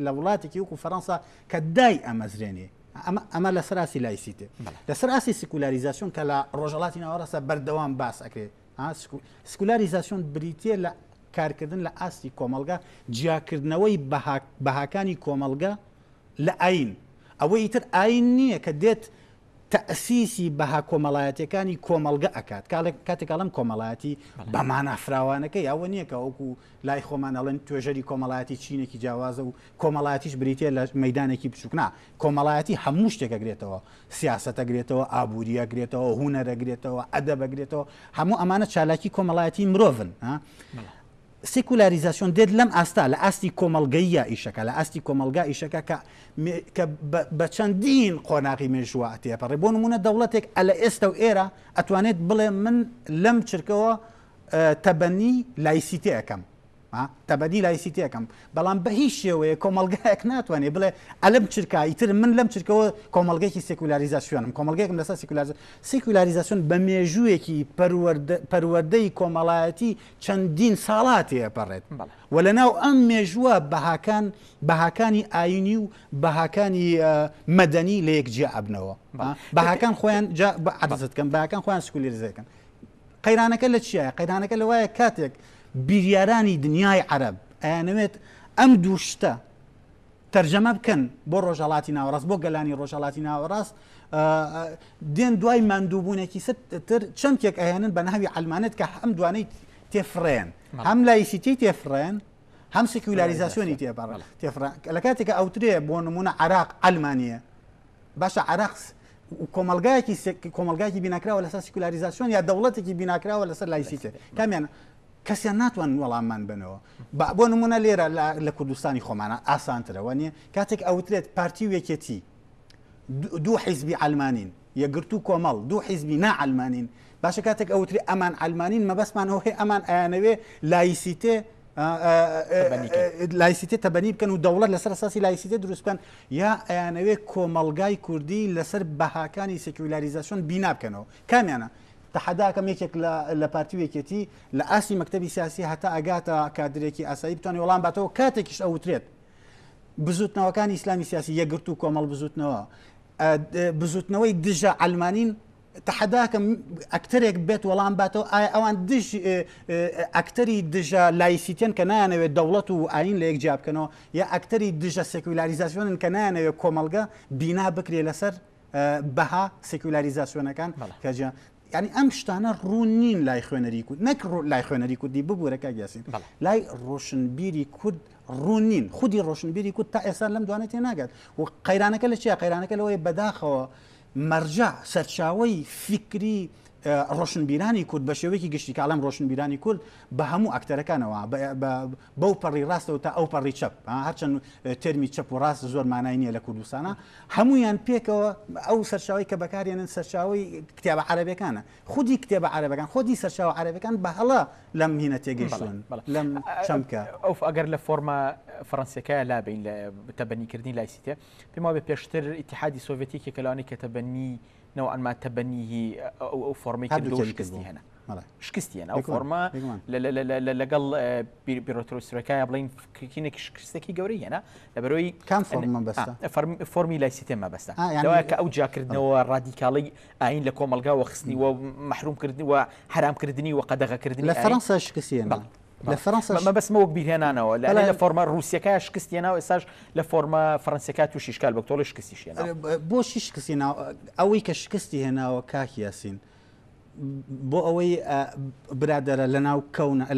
[SPEAKER 2] لە وڵاتێکی وەکو فەڕەنسا کە دای ئەمەزرێنێ ئەمە لە سەراسی لایسیتێ لە سەراسی سیکولاریزاسیۆن کە لە ڕۆژهەڵاتی ناوەڕاستە بەردەوام باس ئەکرێت سکولاریزاسیۆن بریتیە لە کارکردن لە ئاستی کۆمەلگا جیاکردنەوەی بەهاکانی کۆمەلگا لە ئاین ئەوەی تر ئاین نییە کە دێت تەسیسی بەها کۆمەڵایەتەکانی کۆمەلگە ئەکات کاتێکاڵم کۆمەڵایەتی بەمانە فراوانەکەی ئەوە نییە کە وەکو لای خۆمان ئەڵێن توێژەری کۆمەڵایەتی چینێکی جیاوازە و کۆمەڵایەتیش بریتە لە مەدانێکی بچووکنا کۆمەڵایەتی هەموو شتێکەگرێتەوە سیاسەتەگرێتەوە ئابوووریەگرێتەوە هوەرەگرێتەوە ئەدەبەگرێتەوە هەموو ئەمانە چالاکی کۆمەڵایەتی مرۆڤن سیکولariزاسیۆن دێت لەم ئاستا لە ئاستی کۆمەلگەیە ئیشەکە لە ئاستی کۆمەلگا ئیشەکە کە بە چەندین قۆناغی مێژووە تێپەڕێ بۆ نمونە دەوڵەتێک ئەلە ئێستا و ئێرە ئەتوانێت بڵێ من لەم چرکەوە تەبەنی لایسیتێ ئەەکەم تەبەنی لایسیتێ ئەەکەم بەڵام بە هیچ شێوەیە کۆمەلگایەک ناتوانێت بڵێ ئەلم چرکاییتر من لەم چرکەوە کۆمەلگەیەکی سیکولariزاسیۆنم کۆمەلگەیەکم لەسەر سیکولariزاسیۆن بە مێژوویەکی پەروەردەی کۆمەڵایەتی چەندین ساڵات تێپەڕێت و لەناو ئەم مێژووە بەهاکانی ئاینی و بەهاکانی مەدەنی لە یەکجیا ئەبنەوە بەهاکان خۆیان عەدەزتکەن بەهاکان خۆیان سیکولariزەکەن قەیرانەکە لە چیایە قەیرانەکە لەوایە کاتێک بیریارانی دنیای عەرەب ئەیانەوێت ئەم دوو شتە تەرجەمە بکەن بۆ ڕۆژهەڵاتی ناوەڕاست بۆ گەلانی ڕۆژهەڵاتی ناوەڕاست دێن دوای ماندووبوونێکی تر چەندێک ئەیانن بە ناوی عەلمانەت کە هەم دوانەی تێفڕێن هەم لایسیتی تێفڕێن هەم سیکولariزاسیۆنی تێفڕێن لە کاتێکە ئەوترێ بۆ نمونە عێراق عەلمانیە باشە عێراق کۆمەلگایەکی بیناکراوە لەسەر سیکولariزاسیۆن یا دەوڵەتێکی بیناکراوە لەسەر لایسیتێ کامیان کەسیان ناتوان وەڵاممان بنەوە بۆ نمونە لێرە لە کوردستانی خۆمانە ئاسانترەوە نیە کاتێک ئەوترێت پارتی و یەکێتی دوو حیزبی ئەلمانین یەکگرتوو کۆمەڵ دوو حیزبی نائەلمانین باشە کاتێک ئەوتری ئەمان ئەلمانین مەبەستمانەوە هەیە ئەمان ئەیانەوێ لایسیتێ تەبەنی بکەن و دەوڵەت لەسەر ئەساسی لایسیتێ دروست بکەن یا ئەیانەوێ کۆمەلگای کوردی لەسەر بەهاکانی سیکولariزاسیۆن بینا بکەنەوە کامیانە تەحەداکەم یەکێک لە پارتی و یەکێتی لە ئاسی مەکتەبی سیاسی هەتا ئەگاتە کادرێکی ئاسایی بتوانێت وەڵام باتەوە کاتێکیش ئەوترێت بزوتنەوەکانی ئیسلامی سیاسی یەکگرت و کۆمەڵ بزوتنەوەی دژە ئەلمانین تەحەداکەم ئەکتەرێک بێت وەڵام باتەوە ئایا ئەوان ئەکتەری دژە لایسیتێن کە نایانەوێت دەوڵەت و ئاین لە یەکجیا بکەنەوە یا ئەکتەری دژە سیکولariزاسیۆنن کە نایانەوێت کۆمەلگە بینا بکرێ لەسەر بەها سیکولariزاسیۆنەکان کەجیان ینی ئەم شتانە ڕوونین لای خوێنەری کورد نەک لای خوێنەری کوردی ببوورەکە گیاسین لای ڕۆشنبیری کورد ڕوونین خودی ڕۆشنبیری کورد تا ئێستا لەم دوانێت تێ ناگات و قەیرانەکە لە چیە قەیرانەکە لەوەی بەداخەوە مەرجع سەرچاوەی فکری ڕۆشنبیرانی کورد بە شێوەیەکی گشتی کاڵم ڕۆشنبیرانی کورد بە هەموو ئەکتەرەکانەوە بەو پەڕی ڕاستەوە تا ئەو پەڕی چەپ هەرچەند تەرمی چەپ و ڕاست زۆر مانای نییە لە کوردستانە هەمویان پێکەوە ئەو سەرچاوی کە بەکارێنن سەرچاوی کتێبە عەرەبیەکانە خودی کتێبە عەرەبەکان خۆدی سەرچاوە عەرەبەکان بە هەڵا لەم هینە تێگەیشتون لەم چەمکە
[SPEAKER 1] ئەو ئەگەر لە فۆرمە فەڕەنسیەکەیە لابین لە تەبەنیکردنی لایسیتێ پێم وایە پێشتر ئیتیحادی سۆڤێتیکی کەلانی کە تەبەنی نوعا ما تبنيه او فورمي كدو شكستي هنا شكستي هنا او فورما لقل بيروتروسركايا بلين كينك شكستكي قوري هنا لبروي
[SPEAKER 2] كان فورما بس
[SPEAKER 1] فورمي لا سيتم بس لو كاوجا كردنوا راديكالي عين لكم القا وخصني ومحروم كردني وحرام كردني وقدغه كردني
[SPEAKER 2] لفرنسا شكستي هنا لفرنسا
[SPEAKER 1] ما بس مو كبير هنا انا لا فورما روسيا كا شكستي هنا واساج لفورما فرنسا كا توش اشكال بكتول شكستي هنا
[SPEAKER 2] بوش شكستي هنا اوي كشكستي هنا وكاك ياسين بۆ ئەوەی برادەرە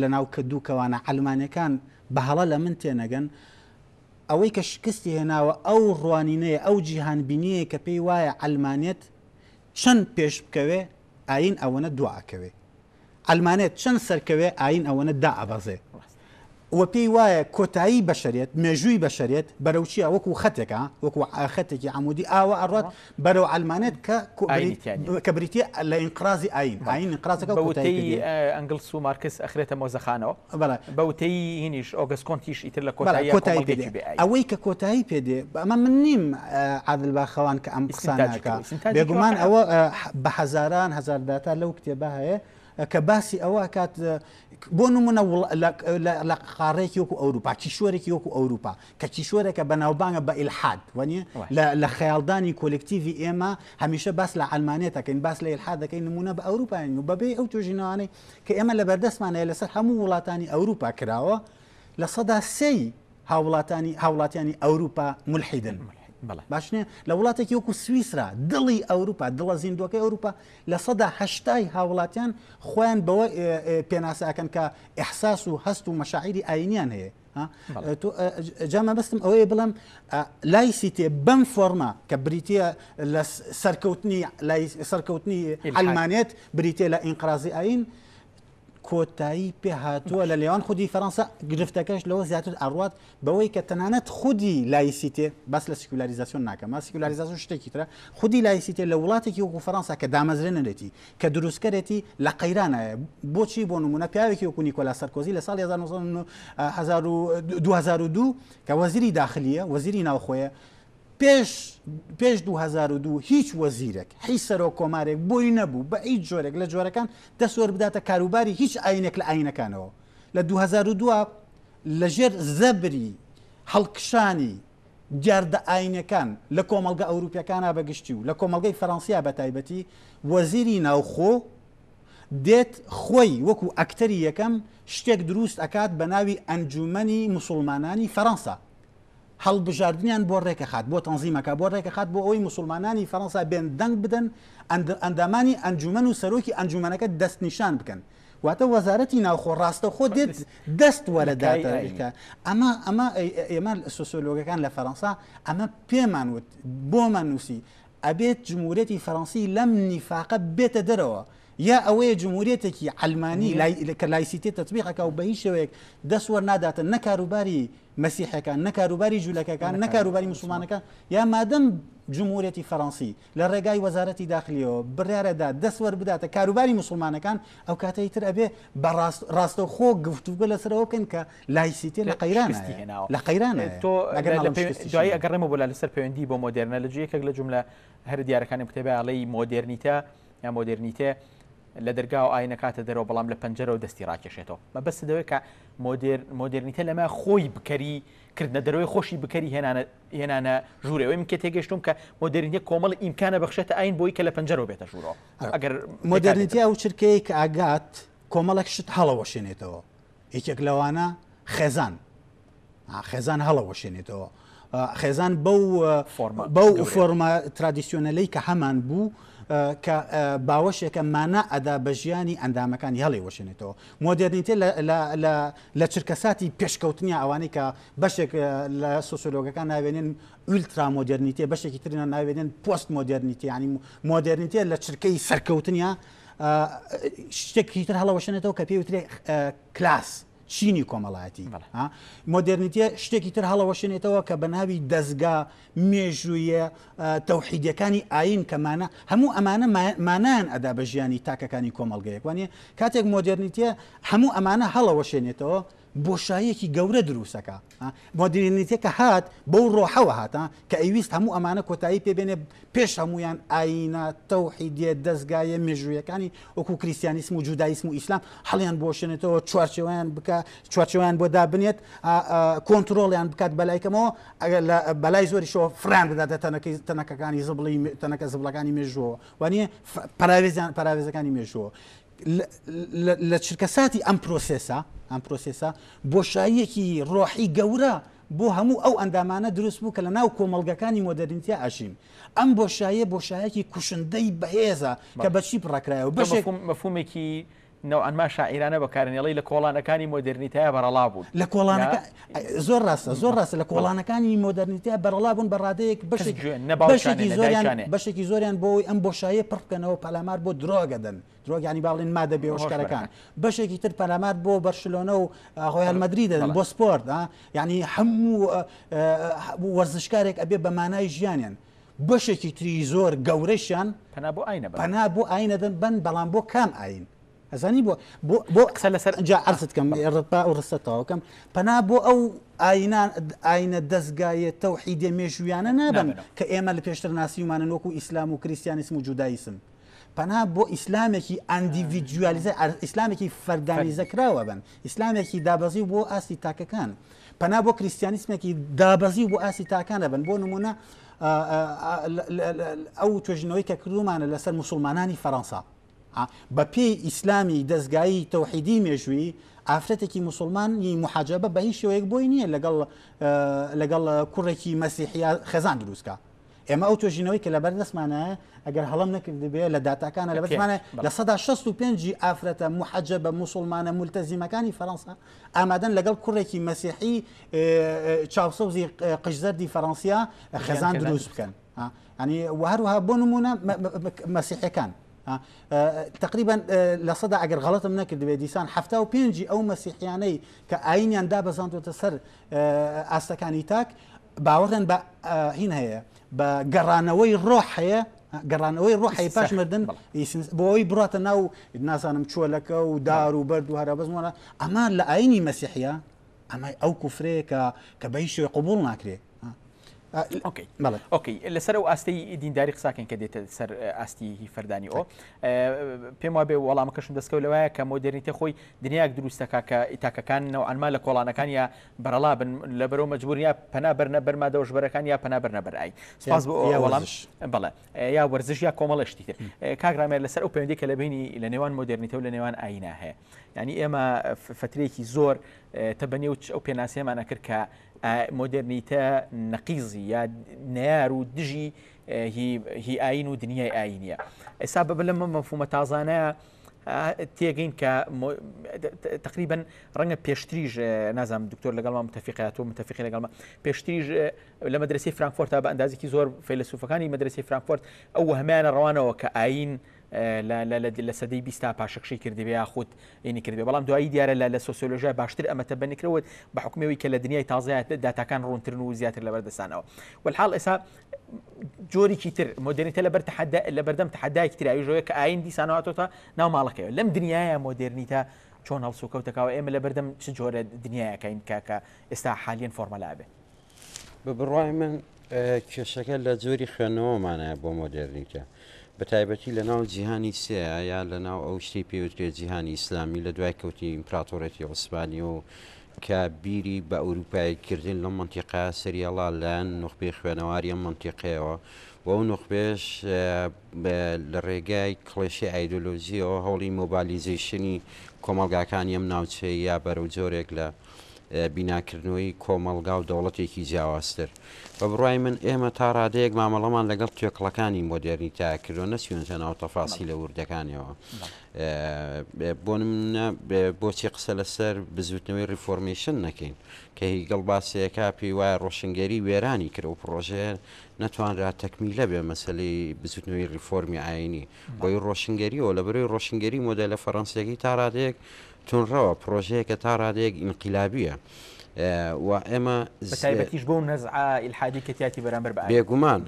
[SPEAKER 2] لەناو کەدوو کەوانە ئەلمانیەکان بە هەڵە لە من تێنەگەن ئەوەی کە شکستی هێناوە ئەو ڕوانینەیە ئەو جیهانبینیە کە پێی وایە ئەلمانێت چەند پێش بکەوێ ئاین ئەوەنە دوعاکەوێ ئەلمانێت چەند سەرکەوێ ئاین ئەوەنە دائەبەزێ وە پێی وایە کۆتایی بەشەرێت مێژووی بەشەرێت بەرەو چیە وەکو خەتێکە وەکو خەتێکی عمودی ئاوە ئەڕات بەرەو ئەلمانێت کە بریتە لە ئینقرازی ئاین ئینقرازەکە
[SPEAKER 1] بەوتەی ئەنگلس و مارکس ئەخرێتە مۆزەخانەوە بەوتەی هینیش ئۆگەست کۆنتیش ئیتر لە
[SPEAKER 2] کۆتایی ئەوەی کە کۆتایی پێدێ ئەمە من نیم عادل باخەوان کە ئەم قسانەکە بێگومان ئەوە بە هەزاران هەزارداتا لەو کتێبە هەیە کە باسی ئەوە کات بۆ نمونە لە قارێکی وەکو ئەوروپا کیشوەرێکی وەکو ئەوروپا کە کیشوەرێکە بەناوبانگە بە ئیلحاد وانە لە خەیاڵدانی کۆلکتیڤی ئێمە هەمیشە باس لە ئەلمانێتەکەین باس لە ئیلحاد دەکەین نمونە بە ئەوروپایین و بەبێ ئەو توێژینەوانەی کە ئێمە لە بەردەستمانەیە لەسەر هەموو وڵاتانی ئەوروپا کراوە لە سەدا سێی هاوڵاتیانی ئەوروپا ملحیدن باشنێ لە وڵاتێکی وەکو سویسرا دڵی ئەوروپا دڵە زیندوەکەی ئەوروپا لە سەدا هەشتای هاوڵاتیان خۆیان بەوە پێناساکەن کە ئیحساس و هەست و مەشاعیری ئاینیان هەیە جامە بەستم ئەوەیە بڵم لایسیتێ بەم فۆرما کە بریتە لە سەرکەوتنی ئەلمانێت بریتێ لە ئینقرازی ئاین کۆتایی پێ هاتووە لە لێوان خودی فەڕەنسا گرفتەکەش لەوە زیاتر ئەڕوات بەوەی کە تەنانەت خودی لایسیتێ باس لە سیکولاریزاسیۆن ناکەم ما سیکولاریزاسیۆن شتێکی ترە خودی لایسیتێ لە وڵاتێکی وەکو فەڕەنسا کە دامەزرێنێتی کە دروستکەرێتی لە قەیرانایە بۆچی بۆ نمونە پیاوێکی وەکو نیکۆلا سەرکۆزی لە ساڵی 2002 کە وەزیری داخلیە وەزیری ناوخۆیە پێش 2002 هیچ وەزیرێک هیچ سەرۆک کۆمارێک بۆی نەبوو بە هیچ جۆرێک لە جۆرەکان دەسوەر بداتە کاروباری هیچ ئاینێک لە ئاینەکانەوە لە 2002 لەژێر زەبری هەڵکشانی جاردە ئاینەکان لە کۆمەلگە ئەوروپیەکانە بەگشتی و لە کۆمەلگەی فەڕەنسیا بە تایبەتی وەزیری ناوخۆ دێت خۆی وەکو ئەکتەری یەکەم شتێک دروست ئەکات بە ناوی ئەنجومەنی موسڵمانانی فەڕەنسا هەڵبژاردنیان بۆ ڕێکەخات بۆ تەنزیمەکە بۆ ڕێکەخات بۆ ئەوەی موسڵمانانی فەڕەنسا بێن دەنگ بدەن ئەندامانی ئەنجومەن و سەرۆکی ئەنجومەنەکە دەستنیشان بکەن واتە وەزارەتی ناوخۆ ڕاستەخۆ دێت دەست وەرەداتە ئەمە ئێمە سۆسیۆلۆگەکان لە فەڕەنسا ئەمە پێمان وت بۆمان نووسی ئەبێت جمهورێتی فەڕەنسی لەم نیفاقە بێتە دەرەوە یا ئەوەیە جمهورێتێکی ئەلمانی کە لایسیتێ تەطبیقەکە و بە هیچ شێوەیەک دەستوەر ناداتن نە کاروباری مەسیحەکان نە کاروباری جوولەکەکان نە کاروباری موسڵمانەکان یا مادەم جمهورێتی فەڕەنسی لە ڕێگای وەزارەتی داخلیەوە بڕیارەدا دەستوەر بداتە کاروباری موسڵمانەکان ئەو کاتەی تر ئەبێ بە ڕاستەوخۆ گفتوگۆ لەسەرەوە بکەن کە لایسیتێ لە قەیرانە
[SPEAKER 1] تۆ دوایی ئەگەڕێمە بۆ لەسەر پەیوەندی بۆ مۆدێرنە لە جوێیەکێک لە جملە هەر دیارەکانی کتێبە ئەڵەی مۆدێرنیتە یا مۆدێرنیتێ لە دەرگا و ئاینەکاتە دەرەوە بەڵام لە پەنجەرەوە دەستی ڕاکێشێتەوە مە بەست دەوێت کە مۆدێرنیتە لەمە خۆی بکەری کردنە دەرەوەی خۆشی بکەری هێنانە ژوورەوەی من کە تێگەشتم کە مۆدێرنیتە کۆمەڵ ئیمکانە بەخشێتە ئاین بۆی کە لە پەنجەرەوە بێتە ژوورەوە ئەگەر
[SPEAKER 2] مۆدێرنیتە ئەو چرکەیە کە ئاگات کۆمەڵێک شت هەڵەوەشێنێتەوە یەکێک لەوانە خێزان هەڵەوەشێنێتەوە خێزان بەو فۆرمە ترادیسیۆنەلەی کە هەمان بوو کە باوەشێکە مانە ئەدا بە ژیانی ئەندامەکانی هەڵی وەشێنێتەوە مۆدێرنیتێ لە چرکەساتی پێشکەوتنی ئەوانەی کە بەشێک لە سۆسیۆلۆگەکان ناوێنێن ئولترا مۆدێرنیتێ بەشێکی ترینە ناوێنێن پۆست مۆدێرنیتێ ینی مۆدێرنیتێ لە چرکەی سەرکەوتنیە شتێکی تر هەڵەوەشێنێتەوە کە پێوترێ کلاس چینی کۆمەڵایەتی مۆدێرنیتە شتێکی تر هەڵەوەشێنێتەوە کە بە ناوی دەستگا مێژوویە تەوحیدەکانی ئاین کەمانە هەموو ئەمانە مانایان ئەدا بە ژیانی تاکەکانی کۆمەڵگەیەک وانە کاتێک مۆدێرنیتە هەموو ئەمانە هەڵەوەشێنێتەوە بۆشاییەکی گەورە دروستەکە مۆدێرنیتە کە هات بەو ڕۆحەوە هاتە کە ئەویست هەموو ئەمانە کۆتایی پێبێنێ پێش هەمویان ئاینە تەوحیدیە دەستگایە مێژوویەکانی وەکو کریسیانیسم و جودایسم و ئیسلام هەڵیان بۆشێنێتەوە چوارچێوەیان بۆ دابنێت کۆنتترۆڵیان بکات بەلایکەمەوە بەلای زۆریشەوە فران بداتە تەنەکەەکانی تەنەکە زبلەکانی مێژووە وانە پاراوێزەکانی مێژووە لە چرکەساتی ئەم پرۆسێسە بۆشاییەکی ڕۆحی گەورە بۆ هەموو ئەو ئەندامانە دروست بوو کە لە ناو کۆمەڵگەکانی مۆدەرنیتیا ئاشین ئەم بۆشایە بۆشایەکی کوشندەی بەهێزە کە بەچی پڕکرایەوە
[SPEAKER 1] مەفهومێکی نەوەنما شاعیرانە بەکارنێڵی لە کۆڵانەکانی مۆدررنیتایە بەرەڵا بوون
[SPEAKER 2] لە کۆڵانەکە زۆر ڕاستە لە کۆڵانەکانی مۆدررنیتە بەرەڵا بوون بەڕادەیەک بەشێکی زۆریان بۆی ئەم بۆشایە پڕکەنەوە پەلامار بۆ درۆگەدەن درۆگیانی باڵین مادە بێوەشکارەکان بەشێکی تر پەلامار بۆ بەرشلۆنە و ڕۆیال مەدرید دەدەن بۆ سپۆرت یعنی هەموو وەرزشکارێک ئەبێ بە مانای ژیانیان بەشێکی تری زۆر گەورەشیان پەنا بۆ ئاینەدەن بن بەڵام بۆ کام ئاین ئەزانی بۆ قسە لەسەر جا عرضت کەم ڕپا و ڕستەتەوەکەم پەنا بۆ ئەو ئاینە دەستگایە تەوحیدە مێژویانە نابن کە ئێمە لە پێشتر ناسیمانە وەکو ئیسلام و کریسیانیسم و جودایسم پەنا بۆ ئیسلامێکی ئەندیڤیدووالیزە ئیسلامێکی فەردانیزەکراوە بن ئیسلامێکی دابەزی بۆ ئاسی تاکەکان پەنا بۆ کریسیانیسمێکی دابەزی بۆ ئاسی تاکانە بن بۆ نمونە ئەو توێژنەوەی کە کردومانە لەسەر مسلمانانی فەڕەنسا بە پێی ئیسلامی دەستگایی تەوحیدی مێژووی ئافرەتێکی مسلمانی محاجبە بە هیچ شێوەیەک بۆی نییە لەگەڵ کوڕێکی مەسیحیا خێزان دروستکە ئێمە ئەو توێژینەوەی کە لەبەر دەستمانە ئەگەر هەڵم نەکردبێ لە داتاکانە لە بەرمانە لە 165 ئافرەتە محەجبە مسلمانە مولتەزیمەکانی فەڕەنسا ئامادەن لەگەڵ کوڕێکی مەسیحی چاوسەوزی قژزەردی فەڕەنسیا خێزان دروست بکەن ینی هەروەها بۆ نمونە مەسیحەکان تقریبا لە سەدا ئەگەر غەڵەتم نەکردبێ دیسان 75 ئەو مەسیحیانەی کە ئاینیان دابەزاندوتە سەر ئاستەکانی تاک باوەڕێن بە هین هەیە بە گەڕانەوەی ڕۆح هەیە گەڕانەوەی ڕۆحی پاش مردن بۆەوەی بڕاتە ناو نازانم چۆلەکە و دار و بەرد و هەرا بەزمانە ئەمە لە ئاینی مەسیحیە ئەمە ئەو کوفرەیە کە بە هیچ شوێ قبول ناکرێت
[SPEAKER 1] ئۆکەی لەسەر ئەو ئاستی دینداری قساکەن کە دێتە سەر ئاستی فەردانی ئەو پێم وابێ وەڵامەکەشم دەستکەوت لەوەیە کە مۆدررنیتە خۆی دنیاک دروستەکە کە ئیتاکەکان نەوەنما لە کۆڵانەکانیا بەرەڵا بن لەبەرەوە مەجبوریە پەنا بەرنە بەرما دەوژبەرەکان یا پەنا بەرنە بەرئای سپاس بۆ وەڵام بەڵێ یا وەرزش یا کۆمەڵشتی تر کاگرامێر لەسەر ئەو پەیوەندی کە لە بینی لە نێوان مۆدررنیتە و لە نێوان ئاینە هەیە ینی ئێمە فترێکی زۆر تەبەنێوت ئەو پێناسیێمانە کرد کە مۆدررنیتە نەقیزی یا نار و دژی هی ئاین و دنیای ئاینیە ئێستا بە لەمە مەفهومە تازانە تێگەین کە تقریبا ڕەنگە پێشتریژ نازانم دکتۆر لەگەڵمان متفقات و متفقی لەگەڵمە پێشتریژ لە مەدرسەی فرانکفۆرت بە ئەندازێکی زۆر فەیلسوفەکانی مەدرسەی فرانکفۆرت ئەو هەمانە ڕەوانەوە کە ئاین لە سەدەی 20 پاشەخشی کردبێ یاخود ینی کردبێ بەڵام دوایی دیارە لە سۆسیۆلۆژیا باشتر ئەمە تەبەنیکرەوە بە حکومەوەی کە لە دنیای تازایە داتاکان ڕوونترن و زیاتر لەبەردەستانەوە والحاڵ ئێستا جۆرێکی تر مۆدررنیتە لە بەردەم تەحەدایەکی تراویژەوەی کە ئاین دیسانەوەتەوە ناو ماڵەکەوە لەم دنیاە مۆدررنیتە چۆن هەڵسوکەوتەکەەوە ئێمە لە بەردەم چ جۆرە دنیاەکەین کاکە ئێستا حالیان فۆرمەلا بێ
[SPEAKER 3] بە بڕوای من کێشەکە لە جۆری خوێندنەوەمانەیە بۆ مۆدررنیتە بە تایبەتی لە ناو جیهانی سێە یا لە ناو ئەو شتی پێوترێت جیهانی ئیسلامی لە دوای کەوتی ئیمپراتۆرەتی عوسمانی و کە بیری بە ئەوروپایکردن لەم منتیقا سریاڵا لایەن نوخبەی خوێنەواری ئەم منتیقەیەوە و ئەو نوخبێش لە ڕێگای کڵێشی ئایدۆلۆژیەوە هەوڵی مۆبالیزیشنی کۆمەڵگاکانی ئەم ناوچەی یا بەرەو جۆرێک لە بیناکردنەوەی کۆمەلگا و دەوڵەتێکی جیاوازتر بە بڕای من ئێمە تا ڕادەیەک مامەڵەمان لەگەڵ توێکڵەکانی مۆدررنیتە کردو نەچوونتە ناو تەفاسی لە وردەکانیەوە بۆ منە بۆچی قسە لەسەر بزوتنەوەی ریفۆرمیشن نەکەین کە هیگەڵ باسەیەکا پێی وایە ڕۆشنگەری وێرانی کرد و پرۆژێ نەتوانرا تەکمیلە بێ مەسلەی بزوتنەوەی ریفۆرمی ئاینی بۆی ڕۆشنگەریەوە لە بەروی ڕۆشنگەری مۆدەلە فەڕەنسیەکەی تا ڕادەیەک تونڕەوە پرۆژەیەکە تا ڕادەیەک ئینقیلابیە و ئێمە
[SPEAKER 1] تایبەتیش بۆ نەزعە ئیلحادی کەتیاتی بەرامبەر بە
[SPEAKER 3] بێگومان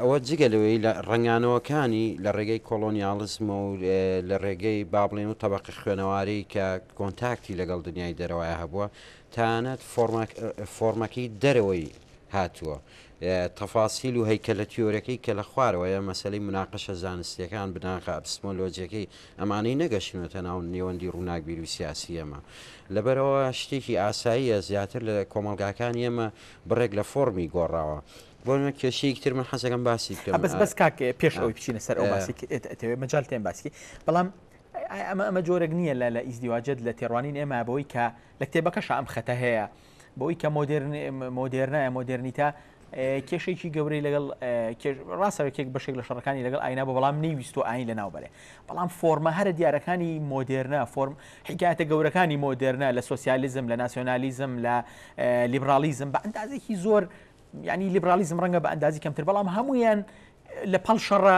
[SPEAKER 3] ئەوە جگەلەوەی لە ڕنگانەوەکانی لە ڕێگەی کۆلۆنیالیزم و لە ڕێگەی بابڵێن و تەبەقی خوێنەواری کە کۆنتاکتی لەگەڵ دنیای دەرەوەی هەبووە تانەت فۆرمەکەی دەرەوەی هاتووە تەفاسیل و هەیکەلە تیۆرەکەی کە لە خوارەوەیە مەسلەی مناقەشە زانستیەکان بناغە ئەپسمۆلۆجیەکەی ئەمانەی نەگەشتنەوە ناو نێوەندی ڕووناکبیر و سیاسی ئەمە لەبەرەوە شتێکی ئاساییە زیاتر لە کۆمەلگاکانی ئێمە بڕێک لە فۆرمی گۆڕاوە بۆ کێشەیەکی تر من حەزەکەم باسی بکەم
[SPEAKER 1] بەس کاک پێش ئەوی بچینە سەر ئەو باسی مەجال تێم باسی بەڵام ئەمە جۆرەك نییە لە ئیزدیواجد لە تێڕوانین ئێمە بەوەی کە لە کتێبەکەش ئەم خەتە هەیە بۆی کە مۆدررنایە مۆدررنیتە کێشێکی گەورەی لەگەڵ ڕاستەوەکێک بەشێک لە شەڕەکانی لەگەڵ ئاینا بە بەڵام نەیویست و ئاین لە ناوبەرێ بەڵام فۆرمە هەرە دیارەکانی مۆدرنە فۆرم حکایەتە گەورەکانی مۆدرنە لە سۆسیالیزم لە ناسیۆنالیزم لە لیبرالیزم بە ئەندازێکی زۆر ینی لیبرالیزم ڕەنگە بە ئەندازی کەمتر بەڵام هەمویان لە پەڵ شەڕە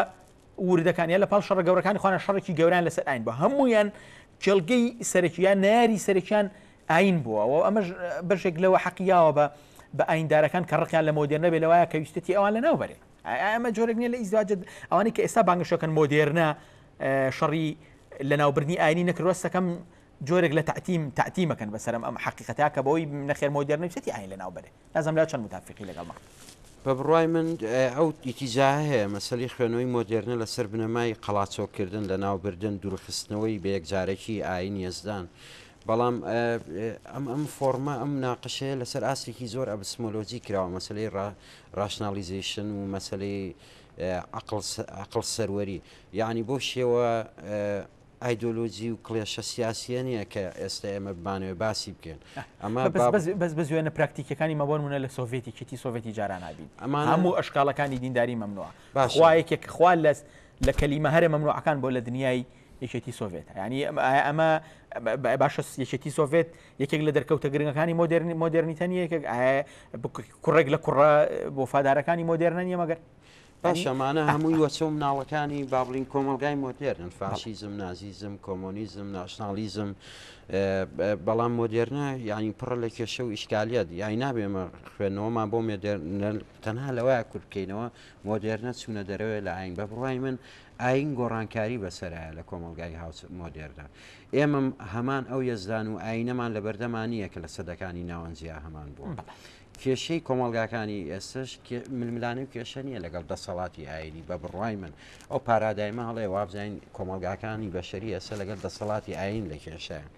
[SPEAKER 1] وردەکانیان لە پاڵ شەڕە گەورەکانی خوانە شەڕێکی گەوران لەسەر ئاین بە هەمویان جێڵگەی سەرەکییان ناری سەرەکیان ئاین بووە و ئەمەش بەشێک لەوە حەقیاوە بە ئایندارەکان کە ڕقیان لە مۆدرنە بێ لەوایە کە ویستەتی ئەوان لە ناوبەرێ ئەمە جۆرێک نیە لە ئیزدواج ئەوانەی کە ئێستا بانگەشەکەن مۆدرنە شەڕی لە ناوبردنی ئاینی نەکردوەستەکەم جۆرێک لە تعتیمەکەن بەسەرم ئەم حەقیقەتە کە بەوەی نەخێر مۆدرنە ویستەتی ئاین لە ناوبەرێ لازم لا چەند متافقی لەگەڵمە
[SPEAKER 3] بە بڕای من ئەو ئیتیجا هەیە مەسەلی خوێنەوەی مۆدرنە لەسەر بنەمای قەڵاچۆکردن لە ناوبردن دوورخستنەوەی بە یەکجارێکی ئاین یێزدان بەڵام ئەم فۆرمە ئەم ناقشەیە لەسەر ئاسێکی زۆر ئەبسمۆلۆجی کراوە مەسلەی ڕاشنالیزیشن و مەسلەی عقل سەروەری یعنی بۆ شێوە ئایدۆلۆجی و کڵێشە سیاسیە نییە کە ئێستا ئێمە بمانەوە باسی بکەن ئەمە
[SPEAKER 1] بەس بە زوێنە پراکتیکەکانی مەبوونە لە سۆڤێتی کێتی سۆڤێتی جاران نبین هەموو ئەشکاڵەکانی دینداری مەمنوعە خوایەکێک خوا لە کەلیمە هەرە مەمنوعەکان بۆ لە دنیای یەکێتی سۆڤێت ینی ئەمە باشە یەکێتی سۆڤێت یەکێک لە دەرکەوتە گرنگەکانی مۆدرنیتە نیە کوڕێک لە کوڕە بۆ فادارەکانی مۆدرنە نیە مەگەر
[SPEAKER 3] باشەمانە هەمووی وەچە و مناڵەکانی بابلین کۆمەلگای مۆدرن فاشیزم نازیزم کۆمۆنیزم ناشنالیزم بەڵام مۆدرنە یعنی پڕە لە کێشە و ئیشکالیەت یانی نابێمە خوێنەوەمان بۆ تەنها لەوەیە کورد بکەینەوە مۆدرنە چوونە دەرەوە لە ئاین بە بڕای من ئاین گۆڕانکاری بەسەرایە لە کۆمەلگای هاوس مۆدرنە ئێمە هەمان ئەو یەزدان و ئاینەمان لە بەردەمانیە کە لە سەدەکانی ناوەنجیا هەمان بوو کێشەی کۆمەلگاکانی ئێستش ململانەی و کێشە نیە لەگەڵ دەسەڵاتی ئاینی بە بڕای من ئەو پارادایمە هەڵێ وابزین کۆمەلگاکانی بەشەری ئێستا لەگەڵ دەسەڵاتی ئاین لە کێشەیان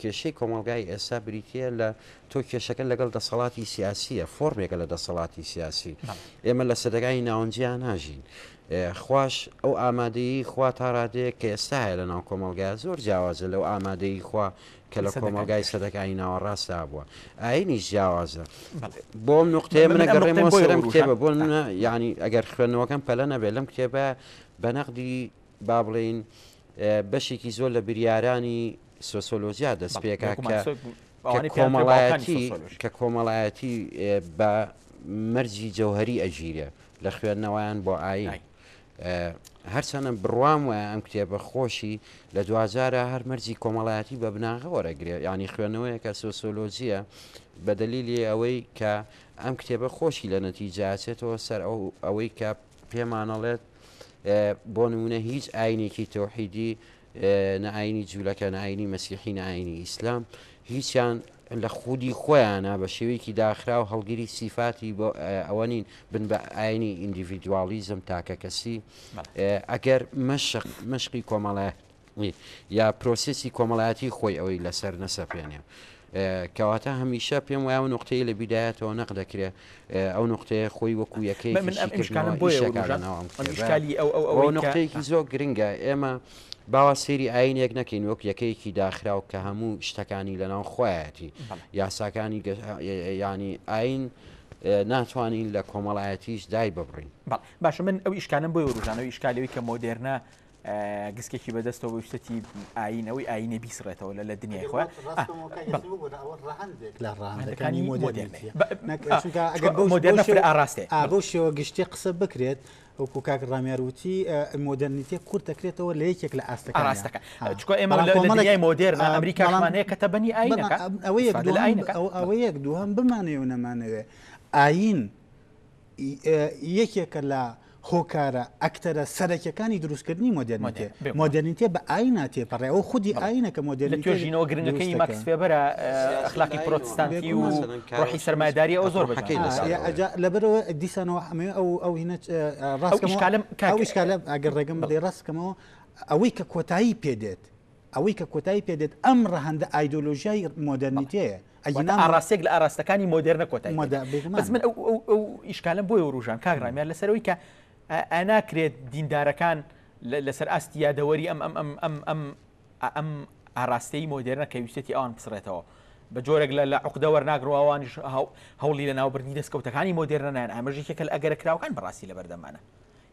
[SPEAKER 3] کێشەی کۆمەلگای ئێستا بریتە لە تۆ کێشەکە لەگەڵ دەسەڵاتی سیاسیە فۆرمێکە لە دەسەڵاتی سیاسی ئێمە لە سەدەگای ناوەنجیان ناژین خوش ئەو ئامادەیی خوا تا ڕادەیە کە ئێستا هەیە لە ناو کۆمەلگای زۆر جیاوازە لەو ئامادەیی خوا کە لە کۆمەلگای سەدەکانی ناوەڕاستا بووە ئاینیش جیاوازە بۆم نقطەیە منە گەڕێمەوە سەرم کتێبە بۆ ینی ئەگەر خوێندنەوەکەم پەلە نەبێت لەم کتێبە بە نەقدی با بڵین بەشێکی زۆر لە بریارانی سۆسۆلۆژیا دەست پێکا کە کۆمەڵایەتی بە مەرجی جەوهەری ئەژیرە لە خوێندنەوەیان بۆ ئاین هەرچەنە بڕوام وایە ئەم کتێبە خۆشی لە دوجارە هەر مەرجی کۆمەڵایەتی بە بناغە وەرەگرێ ینی خوێندنەوەیەکە سۆسۆلۆژیە بە دلیلی ئەوەی کە ئەم کتێبە خۆشی لە نەتیجاچێتەوە سەر ئەوەی کە پێمانەڵێت بۆ نمونە هیچ ئاینێکی تۆحیدی نەئاینی جوولەکە نەئاینی مەسیحی نەئاینی ئیسلام هیچیان لە خودی خۆیانە بە شێوەیەکی داخرا و هەڵگیری سیفاتی بۆ ئەوە نین بن بە ئاینی ئیندیڤیدوالیزم تاکە کەسی ئەگەر مەشقی کۆمەڵایەتی یا پرۆسسی کۆمەڵایەتی خۆی ئەوەی لەسەر نەسەپێنێ کەواتە هەمیشە پێم وایە و نقطەیە لە بیدایەتەوە نەق دەکرێت ئەو نقطەیە خۆی وەکو یەکەی نقطەیەکی زۆر گرنگە ئێمە باوە سێری ئاینێک نەکەین وەک یەکەیەکی داخراو کە هەموو شتەکانی لەناو خۆیەتی یاساکانی ینی ئاین ناتوانین لە کۆمەڵایەتیش دای ببڕین
[SPEAKER 1] باشە من ئەو ئیشکانم بۆی ڕژانەوە ئیشکالەوەی کە مۆدرنە گسکێکی بەدەستەوە وشتەتی ئاینەوەی ئاینە بیسڕێتەوە لە دنیای خۆ
[SPEAKER 2] لە ڕاندەکانی
[SPEAKER 1] مۆدرنە ئاراستێ
[SPEAKER 2] بۆ شێوە گشتی قسە بکرێت وەکو کاک ڕامیاروتی مۆدرنیتە کورت دەکرێتەوە لە یەکێک لە ئاستەکە
[SPEAKER 1] چکۆ ئێمە لە دنیای مۆدرن ئەمریکامان هەیە کە تەبەنی ئاینەکە
[SPEAKER 2] ئەوە یەک دووهم بمانەوە نەمانەوێ ئاین یەکێکە لە هۆکارە ئەکتەرە سەرەکیەکانی دروستکردنی مۆدرنیتێ بە ئاینە تێپەڕێ ئەو خودی ئاینەکە مۆدرنیتە
[SPEAKER 1] توێژینەوە گرنگەکەی ماکس فێبەرە ئەخلاقی پرۆتستانتی و ڕۆحی سەرمایه‌داری ئەو زۆر بەکەی
[SPEAKER 2] لەبەرەوە دیسانەوە هەموو ئەو هینە ڕاستکەمە ئەگەر ڕێگەم بدەی ڕاستکەمەوە ئەوەی کە کۆتایی پێدێت ئەم ڕەهەندە ئایدۆلۆژیای مۆدرنیتەیە
[SPEAKER 1] ئاراستێک لە ئاراستەکانی مۆدرنە کۆتایی بەس من ئەو ئیشکالم بۆی ڕوژان کاگڕامیان لەسەرەوەی کە ئەناکرێت دیندارەکان لەسەر ئاستی یادەوەری ئەم ئاراستەی مۆدرنە کە ویستێتی ئەوان بسڕێتەوە بە جۆرێک لە عقدە وەرناگرەوەوانیش هەوڵی لە ناوبردنی دەستکەوتەکانی مۆدێرنەیان ئاماژێکێکە ئەگەرە کراوەکان بەڕاستی لە بەردەمانە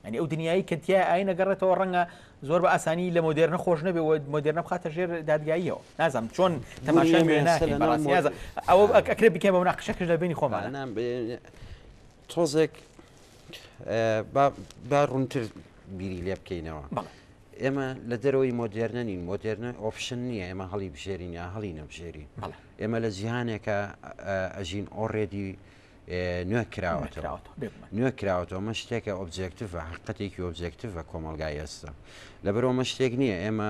[SPEAKER 1] ینی ئەو دنیایی کەتیای ئاین نەگەڕێتەوە ڕەنگە زۆر بە ئاسانی لە مۆدێرنە خۆش نەبێ و مۆدێرنە بخاتە ژێر دادگاییەوە نازانم چۆن تەماشای بەڕاستیازە ئەوە ئەکرێ بکەم بە مناقشەکەش لە بینی خۆمانە
[SPEAKER 3] تۆزێک با ڕوونتر بیری لێ بکەینەوە ئێمە لە دەرەوەی مۆدێرنە نین مۆدێرنە ئۆپشن نییە ئێمە هەڵی بژێرین یا هەڵی نەبژێرین ئێمە لە جیهانێکە ئەژین ئۆڕێدی نوێ کراوەتەوە مە شتێکە ئۆبجێکتیڤە حقەتێکی ئۆبجێکتیڤە کۆمەلگای ئێستا لەبەرەوە مە شتێک نییە ئێمە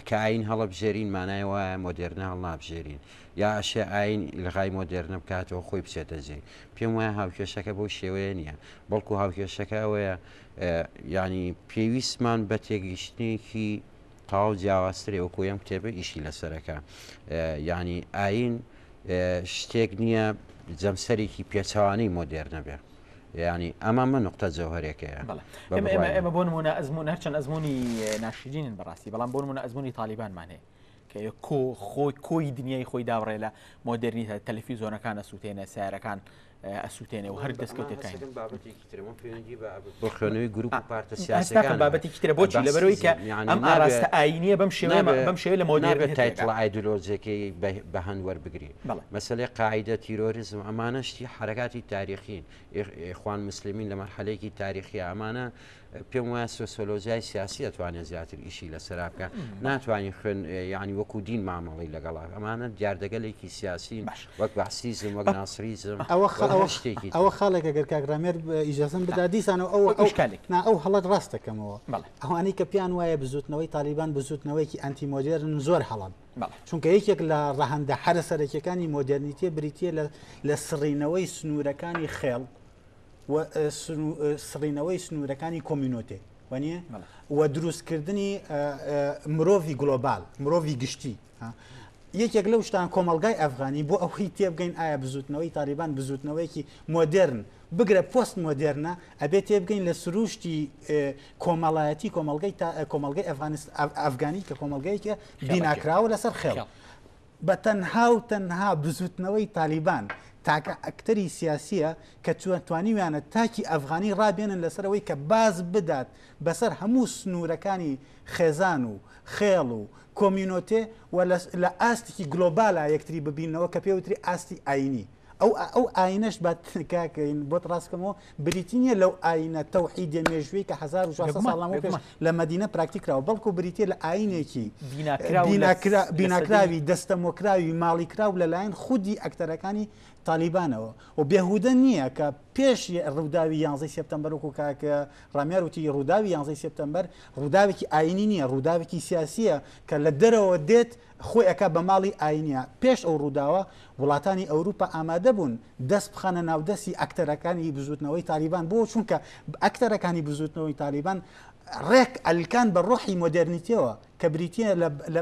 [SPEAKER 3] کە ئاین هەڵە بژێرین مانای وایە مۆدێرنە هەڵ نابژێرین یا ئەشێ ئاین لەغای مۆدێرنە بکاتەوە خۆی بچێتە جێ پێم وایە هاوکێشەکە بەو شێوەیە نییە بەڵکو هاوکێشەکە ئەوەیە ینی پێویستمان بە تێگەیشتنێکی تاو جیاوازترێ وەکو ئەم کتێبە ئیشی لەسەرەکە ینی ئاین شتێک نییە جەمسەرێکی پێچوانەی مۆدێرنە بێ ینی ئەمە من نقطە جەوهرێکەیە
[SPEAKER 1] ئێمە بۆ نمونە ئەزمون هەرچەند ئەزمموی ناشرینن بەڕاستی بەڵام بۆ نمونە ئەزمموی تالیبانمانەیە کە خۆی کۆی دنیای خۆی داڕێ لە مۆدررنیتە تەلەفیزۆنەکان ئەسووتێنە سیارەکان ئەسووتێنێ و هەر دەستکەوتەکان
[SPEAKER 3] بۆ خوێنەوەی گروپ و پارتە سیاسەکان
[SPEAKER 1] بابەتێکی ترە بۆچی لەبەرەوەی کە ئەم ئاراستە ئاینیە بەم شێوە لە مۆدررن
[SPEAKER 3] تایتڵ ئایدۆلۆژیەکەی بە هەند وەربگری مەسەلەی قاعدە تیرۆریزم ئەمانەشتی حرەکاتی تاریخین ئێخوان مسلمین لە مەرحەلەیەکی تاریخی ئەمانە پێم وایە سۆسیۆلۆژیای سیاسی دەتوانێت زیاتر ئیشی لەسەر بکە ناتوانین خوێن یعنی وەکو دین مامەڵی لەگەڵا ئەمانە دیاردەگەلێکی سیاسی وەک بەحسیزم وەک ناسریزم
[SPEAKER 2] ئەوە خاڵێک ئەگەر کاگرامێر ئیجازەم بدا دیسانەوە ئەو هەڵەت ڕاستەکەمەوە ئەوانەی کە پیان وایە بزوتنەوەی تالیبان بزوتنەوەیکی ئەنتیمۆدێرن زۆر هەڵام چونکە یەکێک لە ڕەهەندە حرە سەرەکیەکانی مۆدررنیتێ بریتە لە سڕینەوەی سنوورەکانی خێڵ سڕینەوەی سنوورەکانی کۆمینۆتێ وانە و دروستکردنی مرۆڤی گلۆبال مرۆڤی گشتی یەکێک لەو شتان کۆمەلگای ئەفغانی بۆ ئەوەی تێبگەین ئایا بزوتنەوەی تالیبان بزوتنەوەیکی مۆدررن بگرە پۆست مۆدررنە ئەبێت تێبگەین لە سروشتی کۆمەڵایەتی کۆمەلگای ئەفغانی کە کۆمەلگایکە بیناکراوە لەسەر خێڵ بە تەنها بزوتنەوەی تالیبان تاکە ئەکتەری سیاسیە کە توانیویانە تاکی ئەفغانی ڕابێنن لەسەرەوەی کە باز بدات بەسەر هەموو سنوورەکانی خێزان و خێڵ و کۆمینۆتێ و لە ئاستێکی گلۆبالە یەکتری ببینەوە کە پێوتری ئاستی ئاینی ئەو ئاینەش کاکەین بۆت ڕاستکەمەوە بریتینیە لەو ئاینە تەوحیدە مێژوەی کە 1600 ساڵ پێش لە مەدینە پراکتیکراوە بەڵکو بریتە لە ئاینێکی بیناکراوی دەستەمۆکراوی ماڵیکراو لەلایەن خودی ئەکتەرەکانی تالیبانەوە و بێهودە نییە کە پێش ڕووداوی 11 سپتەمبەر وکو کاکە ڕامیار وتی ڕووداوی 11 سپتەمبەر ڕووداوێکی ئاینی نییە ڕووداوێکی سیاسیە کە لە دەرەوە دێت خۆی ئەکا بە ماڵی ئاینە پێش ئەو ڕووداوە وڵاتانی ئەوروپا ئامادە بوون دەست بخەنە ناودەستی ئەکتەرەکانی بزوتنەوەی تالیبان بۆ چونکە ئەکتەرەکانی بزوتنەوەی تالیبان ڕێک ئەلکان بە ڕۆحی مۆدررنیتەوە کە بریتە لە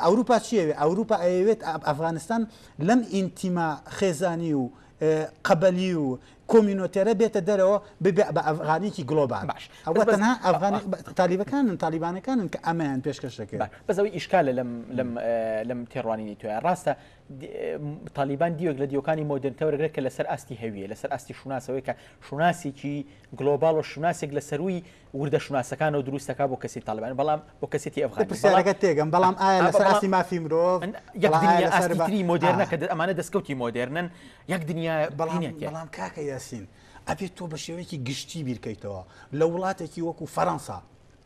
[SPEAKER 2] ئەوروپا چیەوێ ئەوروپا ئەوێت ئەفغانستان لەم ئینتیما خێزانی و قبلی و کۆمینۆتێرە بێتە دەرەوە ببێ بە ئەفغانیکی گلۆبال ئەوە تەنها ئەفغانی تالیبەکانن تالیبانەکانن کە ئەمەیان پێشکەشەکە
[SPEAKER 1] بەزەوەی ئیشکالە لەم تێڕوانینی توە ڕاستە تالیبان دیوەک لە دیوەکانی مۆدرنتەوەرەگرێت کە لەسەر ئاستی هەویە لەسەر ئاستی شوناسەوەی کە شوناسێکی گلۆبال و شوناسێک لە سەروی وردە شوناسەکان و دروستەکە بۆ کەسی تالیبان بەڵام بۆ کەسێتی
[SPEAKER 2] ئەفغانیەکە تێگەم بەڵام ئایا لەسەر ئاستی مافی مرۆڤ
[SPEAKER 1] یەک دنیا ئاستیتری مۆدرنە کە ئەمانە دەستکەوتی مۆدرنن یەک دنیا
[SPEAKER 2] بەڵام کاکە یاسین ئەبێت تۆ بە شێوەیەکی گشتی بیرکەیتەوە لە وڵاتێکی وەکو فەڕەنسا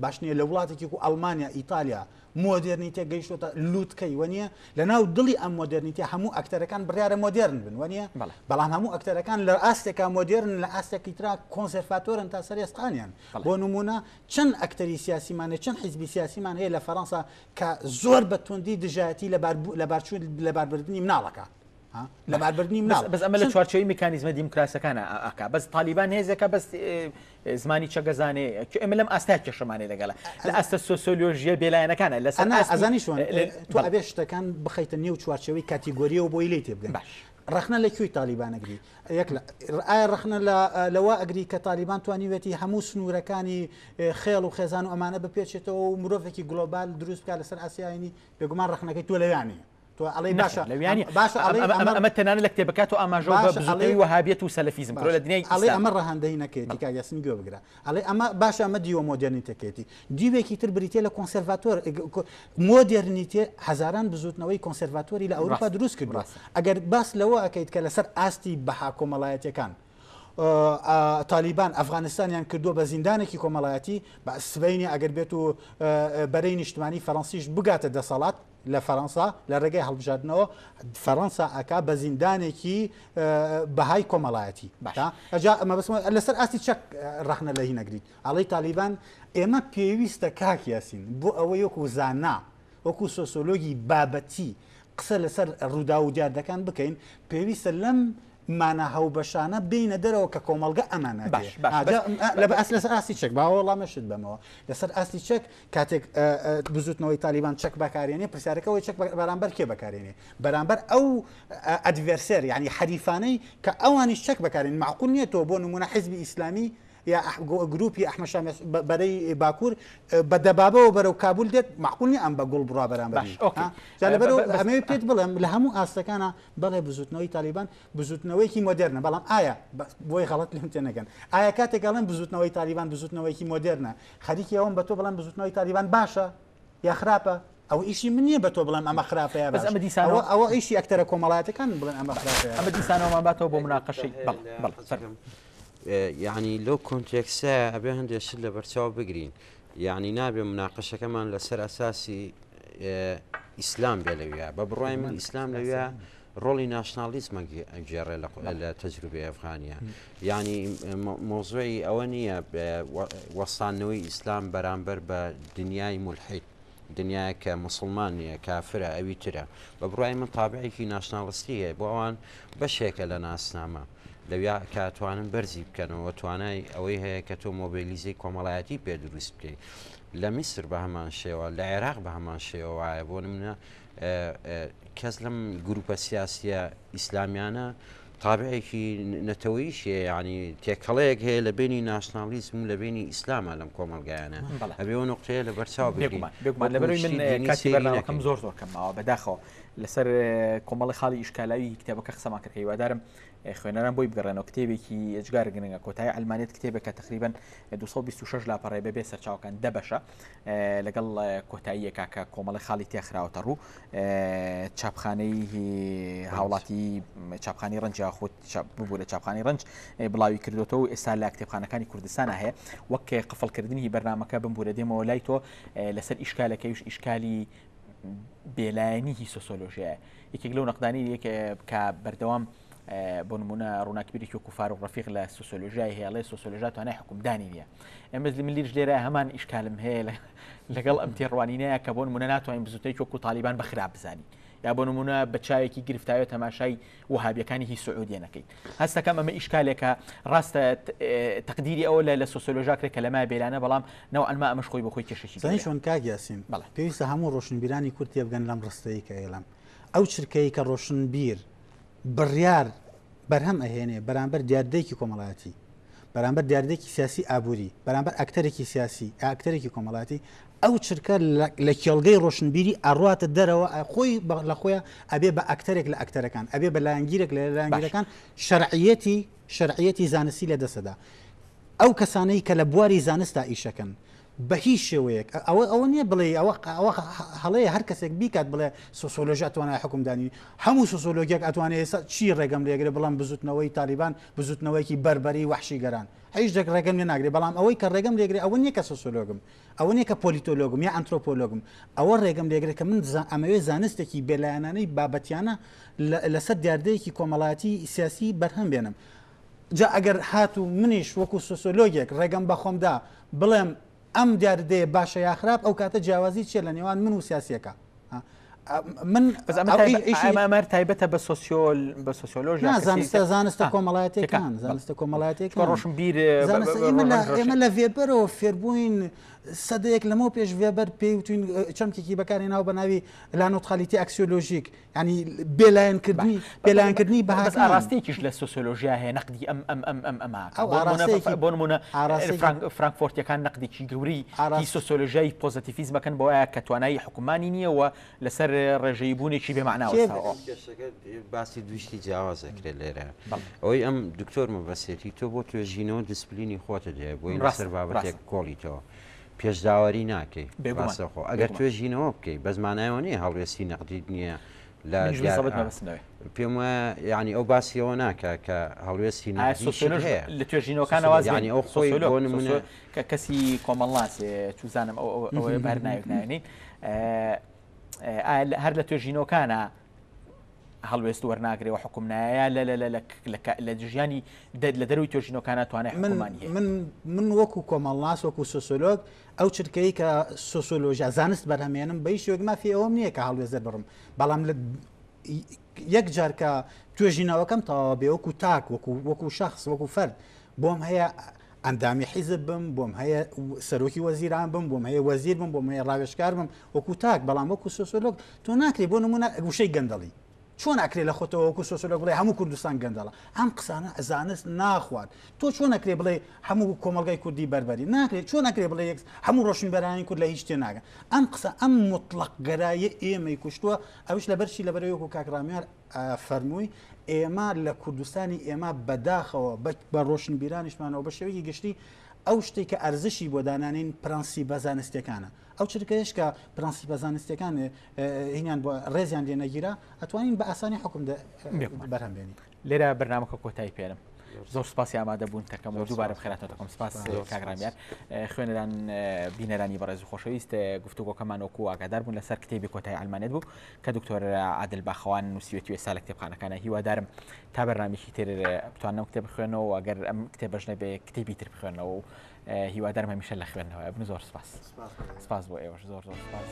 [SPEAKER 2] باش نییە لە وڵاتێکی وەکو ئەڵمانیا ئیتالیا مۆدررنیتە گەیشتۆتە لووتکەی وەنیە لە ناو دڵی ئەم مۆدررنیتە هەموو ئەکتەرەکان بڕیارە مۆدررن بن وەنیە بەڵام هەموو ئەکتەرەکان لە ئاستێکا مۆدررن لە ئاستێکی ترا کۆنسەرڤاتۆرن تا سەرێستانیان بۆ نمونە چەند ئەکتەری سیاسیمانە چەند حیزبی سیاسیمان هەیە لە فەڕەنسا کە زۆر بە توندی دژایەتی لە باربردنی مناڵەکە لەباربردنی
[SPEAKER 1] بەس ئەمە لە چوارچەوەی میکانیزمە دیموکراسەکانە ئاکا بەس تالیبان هێزەکە بەس زمانی چەگەزانێ ئەمە لەم ئاستا کێشەمانێ لەگەڵە لە ئەستە سۆسیۆلۆژیە بێلایەنەکانە لەسەر
[SPEAKER 2] ئەزانی شوێن تۆ ئەبێ شتەکان بخەیتە نێو چوارچەوەی کاتیگۆریەوە بۆی لی تێبگەن ڕخنە لەکوێی تالیبانەگری ئایا ڕخنە لەوە ئەگری کە تالیبان توانیوێتی هەموو سنوورەکانی خێڵ و خێزان و ئەمانە بپێچێتەوە و مرۆڤێکی گلۆبال دروست بکات لەسەر ئاسیایی بێگومان ڕخنەکەی تۆ لەوانێ تۆ ئەڵێ باشە
[SPEAKER 1] لەویانی
[SPEAKER 2] باشە
[SPEAKER 1] ئەمە تەنانە لە کتێبەکات و ئاماژە بزوتەوەی وهابیەت و سەلەفیزم کرۆ لە دنیای
[SPEAKER 2] ئەڵێ ئەمە ڕەهاندەی نەکەێتی کاگەسن گوێ بگرە ئەڵێ ئەمە باشە ئەمە دیوە مۆدرنیتەکەێتی دیوێکی تر بریتێ لە کۆنسەرڤاتۆر مۆدرنیتێ هەزاران بزوتنەوەی کۆنسەرڤاتۆری لە ئەوروپا دروست کردووە ئەگەر باس لەوە ئەەکەیت کە لەسەر ئاستی بەها کۆمەڵایەتەکان تالیبان ئەفغانستانیان کردووە بە زیندانێکی کۆمەڵایەتی بە سبەینی ئەگەر بێت و بەرەی نیشتمانی فەڕەنسیش بگاتە دەسەڵات لە فەڕەنسا لە ڕێگەی هەڵبژاردنەوە فەڕەنسا ئەکا بە زیندانێکی بەهای کۆمەڵایەتی ئەمە بەسمە لەسەر ئاستی چەک ڕەخنە لە هی نەگریت ئەڵەی تالیبان ئێمە پێویستە کاکیاسین بۆ ئەوەی وەکو زانا وەکو سۆسۆلۆگی بابەتی قسە لەسەر ڕوودا و دیاردەکان بکەین پێویستە لەم مانە هەوبەشانە بینە دەرەوە کە کۆمەلگە ئەمانە لە ئەس لەسەر ئاستی چەک باوەڵامەشت بەمەوە لەسەر ئاستی چەک کاتێک بزوتنەوەی تالیبان چەک بەکارێنێ پرسیارەکەەوەی چەک بەرامبەر کێ بەکارێنێ بەرامبەر ئەو ئەدڤێرسێر یعنی حەریفانەی کە ئەوانیش چەک بەکارێن معقول نییە تۆ بۆ نمونە حیزبی ئیسلامی یا گروپی ئەحمەد بەرەی باکوور بە دەبابەوە بەرەو کابول دێت معقولنی ئەم بە گوڵ بڕوا بەرامبەر لەبەرەوە ئەمەوێت پێت بڵێم لە هەموو ئاستەکانە بەڵێ بزوتنەوەی تالیبان بزوتنەوەیکی مۆدرنە بەڵام ئایا بۆی غەڵەت لێم تێ نەکەن ئایا کاتێک گەڵێن بزوتنەوەی تالیبان بزوتنەوەیکی مۆدرنە خەریکی ئەوم بە تۆ بڵێن بزوتنەوەی تالیبان باشە یا خراپە ئەو ئیشی من نییە بە تۆ بڵێم ئەمە خراپەیە بەس ئەمە دیسانەوە ئەوە ئیشی ئەکتەرە کۆمەڵایەتەکان بڵێن ئەمە خراپەیە
[SPEAKER 1] ئەمە دیسانەوەمان باتەوە بۆ مناقەشەی
[SPEAKER 3] يعني لو كونتكسا أبي هندي شلة برتاو بجرين يعني نابي مناقشة كمان لسر أساسي إسلام بلويا ببراي من الإسلام لويا رولي ناشناليزم جرى التجربة أفغانية يعني موضوعي أولية وصلنوي إسلام برامبر بدنياي ملحد دنيا كمسلمان كافرة أبي ترى ببراي من طابعي في ناشنالستية بوان بشيك لناس نعمة لەویا کاتوانن بەرزی بکەنەوە توانای ئەوەی هەیە کە تۆ مۆبیلیزەی کۆمەڵایەتی پێ دروست بکەیت لە میسر بە هەمان شێوە لە عێراق بە هەمان شێوە وایە بۆ منە کەس لەم گروپە سیاسیە ئیسلامیانە تابعێکی نەتەوەیشیە ینی تێکەڵەیەک هەیە لە بینی ناشنالیزم و لە بینی ئیسلامە لەم کۆمەلگایانە ئەبێەوە نقطەیە لە بەرچاو
[SPEAKER 1] بێگومان لەبەروی من کاتی بەرنامەکەم زۆر کەمەوە بەداخەوە لەسەر کۆمەڵی خاڵی ئیشکالاوی کتێبەکە قسەمان کرد هیوادارم خوێنەران بۆی بگەڕێنەوە کتێبێکی ئەجگار گرنگە کۆتایی ئەلمانێت کتێبێکە تقریبان 226 لاپەڕێ بەبێ سەرچاوەکان دەبەشە لەگەڵ کۆتاییەکە کە کۆمەڵی خاڵی تێخراوەتە ڕوو چاپخانەی هاوڵاتی چاپخانی ڕەنج یاخود ببوو لە چاپخانی ڕەنج بڵاوی کردوەوە ئێستا لە کتێبخانەکانی کوردستانە هەیە وەک قفڵکردنی بەرنامەکە بمبورە دێمەوە لای تۆ لەسەر ئیشکالەکەیش ئیشکالی بێلایەنی سۆسۆلۆژیە یەکێک لەو نەقدانی کە بەردەوام بۆ نمونە ڕووناکبیری و کوفار و ڕەفیق لە سۆسۆلۆژیای هێڵێ سۆسۆلۆژیا توانای حکومدانی نیە ئەمە ملیش لێرە هەمان ئیشکالم هەیە لەگەڵ ئەم تێڕوانینەیە کە بۆ نمونە ناتوانین بزوتەی وەکو تالیبان بەخراپ بزانی یا بۆ نمونە بە چاوێکی گرفتاوی تەماشای وهابیەکانی هی سعودیە نەکەیت هەستەکەم ئەمە ئیشکالێکە ڕاستە تەقدیری ئەوە لە سۆسۆلۆژاکرێک کە لەمای بێلانە بەڵام نەوەئەنما ئەمەش خۆی بەخۆی کێشەی
[SPEAKER 2] زانیشۆن کاگیاسین پێویستە هەموو ڕۆشنبیرانی کورد تێبگەن لەم ڕستەیە کە ئێڵم ئەو چرکەی کە ڕۆشنبیر بڕیار بەرهەم ئەهێنێ بەرامبەر دیاردەیەکی کۆمەڵایەتی بەرامبەر دیاردەیەکی سیاسی ئابووری بەرامبەر ئەکتەرێکی سیاسی ئاکتەرێکی کۆمەڵاتی ئەو چرکە لە کێڵگەی ڕۆشنبیری ئەڕاتە دەرەوە خۆی لە خۆیان ئەبێ بە ئەکتەرێک لە ئەکتەرەکان ئەبێ بە لایەنگیرێک لە لایەنگیرەکان شەرعیەتی زانستی لە دەسەدا ئەو کەسانەی کە لە بواری زانستا ئیشەکەن بە هیچ شێوەیەک ئەوە نییە بڵێ ئەوە هەڵەیە هەر کەسێک بیکات بڵێ سۆسۆلۆژی ئەتوانای حکومدانی هەموو سۆسۆلۆژیەک ئەتوانێت ئێستا چی ڕێگەم لێگرێ بەڵام بزوتنەوەی تالیبان بزوتنەوەیکی بربەری وحشی گەران هیچ جێک ڕێگەم لێ ناگرێت بەڵام ئەوەی کە ڕێگەم لێگرێت ئەوە نییە کە سۆسۆلۆگم ئەوە نییە کە پۆلیتۆلۆگم یا ئەنترۆپۆلۆگم ئەوە ڕێگەم لێگرێت کە من ئەمەوێ زانستێکی بێلایەنانەی بابەتیانە لەسەر دیاردەیەکی کۆمەڵایەتی سیاسی بەرهەم بێنم جا ئەگەر هات و منیش وەکو سۆسۆلۆگێک ڕێگەم بەخۆمدا بڵێم ئەم دیاردەیە باشە یا خراپ ئەو کاتە جیاوازی چێ لە نێوان من و سیاسیەکە من
[SPEAKER 1] ئەمە تایبەتە بە سۆسیۆلۆژیا
[SPEAKER 2] زانستە کۆمەڵایەتەکان زانستە کۆمەڵایەتێک ڕۆشنبیر ئێمە لە وێبەرەوە فێربووین سەدەیەک لەمەوە پێش وێبەر پێوتین چەمکێکی بەکاری ناو بەناوی لانۆتخالیتی ئەکسیۆلۆژیک ینی بێلایەنکردنی بەها
[SPEAKER 1] ئاراستێکیش لە سۆسیۆلۆژیا هەیە نەقدی بۆ نمونە فرانکفۆرتیەکان نەقدێکی گەوری سۆسیۆلۆژیای پۆزیتیڤیزمەکەن بۆ وایە کە توانایی حکومانی نییە و لەسەر ڕێژەی بوونێکی بێمعناوە
[SPEAKER 3] باسی دوشتی جیاوازەکرێت لێرە ئەوەی ئەم دکتۆر مەبەسێتی تۆ بۆ توێژینەوە دسپلینی خۆتە دێ بۆی لەسەر بابەتێک کۆڵیتەوە پێشداوەری ناکەی باسەخۆ ئەگەر توێژینەوە بکەی بە زمانایەوە نیە هەڵوێستی نەقدیت نییە لە پێم وایە ینی ئەو باسیەوە ناکە کە هەڵوێستی
[SPEAKER 1] لە توێژینەوەکانەوە
[SPEAKER 3] ینی ئەو خۆی بۆ نمونە
[SPEAKER 1] کە کەسی کۆمەڵاتێ چوزانم ئەوەی بار ناوێنین هەر لە توێژینەوەکانە هەڵوێست وەرناگرێەوە حکوم نایە لە ژیانی لە دەروی توێژینەوەکانە توانێت
[SPEAKER 2] من وەکو کۆمەڵناس وەکو سۆسۆلۆگ ئەو چرکەی کە سۆسۆلۆژیا زانست بەرهەمێنم بە هیچ شوێک مافی ئەوەم نییە کە هەڵوێزە بڕم بەڵام لە یەک جار کە توێژینەوەکەم تەواو بێ وەکو تاک وەکو شخص وەکو فەرد بۆم هەیە ئەندامی حیزب بم بۆم هەیە سەرۆکی وەزیران بم بۆم هەیە وەزیر بم بۆم هەیە ڕاوێژکار بم وەکو تاک بەڵام وەکو سۆسۆلۆگ تۆ ناکرێت بۆ نمونە گوشەی گەندەڵی چۆن ئەکرێ لە خۆتەوە وەکو سۆسۆلۆگ بڵێ هەموو کوردستان گەندەڵە ئەم قسانە زانست ناخوات تۆ چۆن ئەکرێ بڵێ هەموو کۆمەلگای کوردی بەربەری ناکرێت چۆن ئەکرێ بڵێ هەموو ڕۆشنبەرانی کورد لە هیچ شتێ ناگەن ئەم قسە ئەم مطلق گەرایە ئێمەی کوشتووە ئەوش لەبەرشی لەبەرەوەی وەکو کاکرامیار فەرمووی ئێمە لە کوردستانی ئێمە بەداخەوە بە ڕۆشنبیرانیشمانەوە بە شێوەیەکی گشتی ئەو شتێک کە ئەرزشی بۆ دانانین پرەنسیبە زانستیەکانە ئەو چرکەیەش کە پرەنسیبە زانستیەکان هینیان بۆ ڕێزیان لێ نەگیرە ئەتوانین بە ئاسانی حکم بەرهەمبێنی
[SPEAKER 1] لێرە بەرنامەکە کۆتایی پێرم زۆر سپاسی ئامادە بوون تەکەم و دووبارە بخێراتەوە دەکەم سپاس کاگرامیار خوێنەران بینەرانی بەڕێز و خۆشەویست گفتوگۆکەمان وەکو ئاگادار بوون لەسەر کتێبی کۆتایی ئەلمانێت بوو کە دکتۆر عادل باخەوان نووسیوێتی وێستا لە کتێبخانەکانە هیوادارم تا بەرنامێکی تر بتوانم کتێب بخوێنەوە ئەگەر ئەم کتێبەش نەبێ کتێبی تر بخوێنەوە و هیوادارم هەمیشە لە خوێندنەوە بن زۆر سپاس بۆ ئێوەش زۆر سپاس.